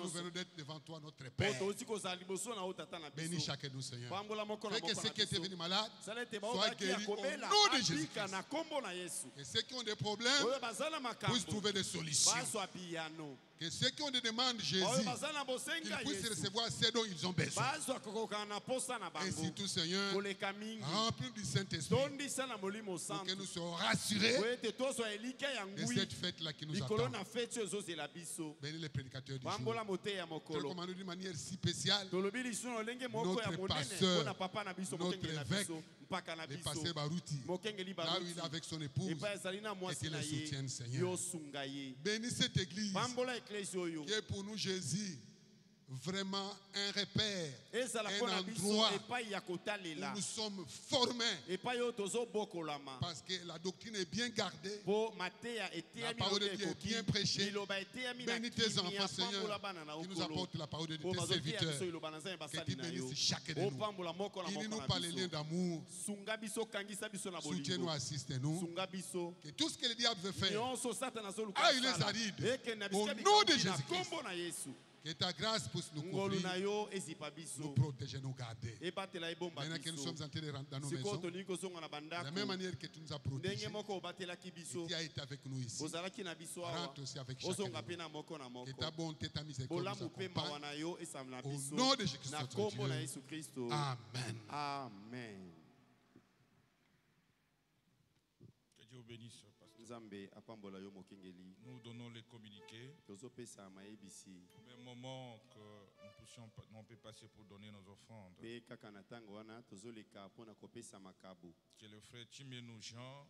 nous venons d'être devant toi, notre Père. Bénis chacun de nous, Seigneur. Fais que ceux qui étaient venus malades soient guéris au nom de Jésus-Christ. Et ceux qui ont des problèmes puissent trouver des solutions. Que ceux qui ont des demandes, Jésus, qu'ils puissent recevoir ce dont ils ont besoin. Et surtout, Seigneur, remplis du Saint-Esprit pour que nous soyons rassurés de cette fête-là qui nous attend. Bénis les prédicateurs du jour. Te recommandons d'une manière si spéciale notre pasteur, notre évêque, le pasteur Baruti, là où il est avec son épouse, et qu'il les soutienne, Seigneur. Bénis cette église qui est pour nous, Jésus, vraiment un repère, un endroit où nous sommes formés. Parce que la doctrine est bien gardée, la parole de Dieu est bien prêchée. Bénis tes enfants, Seigneur, qui nous apportent la parole de Dieu, tes serviteurs. Que tu bénisses chacun de nous. Unis-nous par les liens d'amour. Soutiens-nous, assiste-nous. Que tout ce que le diable veut faire, il les arrive. Au nom de Jésus-Christ. Que ta grâce puisse nous couvrir, nous protéger, nous garder. Maintenant que nous sommes entrés dans nos maisons, de la même manière que tu nous as protégés, et tu as été avec nous ici, rentre aussi avec chacun de nous. Que ta bonté, ta miséricorde nous accompagne. Au nom de Jésus-Christ, notre Dieu. Amen. Amen. Que Dieu bénisse. Nous donnons les communiqués. Au même moment que nous peut passer pour donner nos offrandes. Que le frère Timénou Jean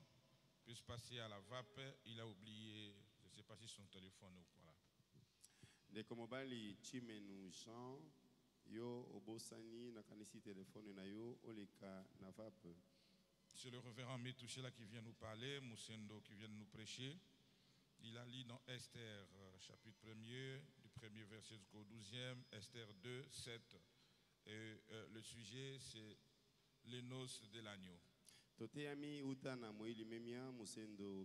puisse passer à la vape. Il a oublié, je ne sais pas si son téléphone ou quoi. C'est le révérend Métouché qui vient nous parler, Moussendo qui vient nous prêcher. Il a lu dans Esther, chapitre 1er, du 1er verset jusqu'au 12e, Esther 2, 7. Et le sujet, c'est les noces de l'agneau.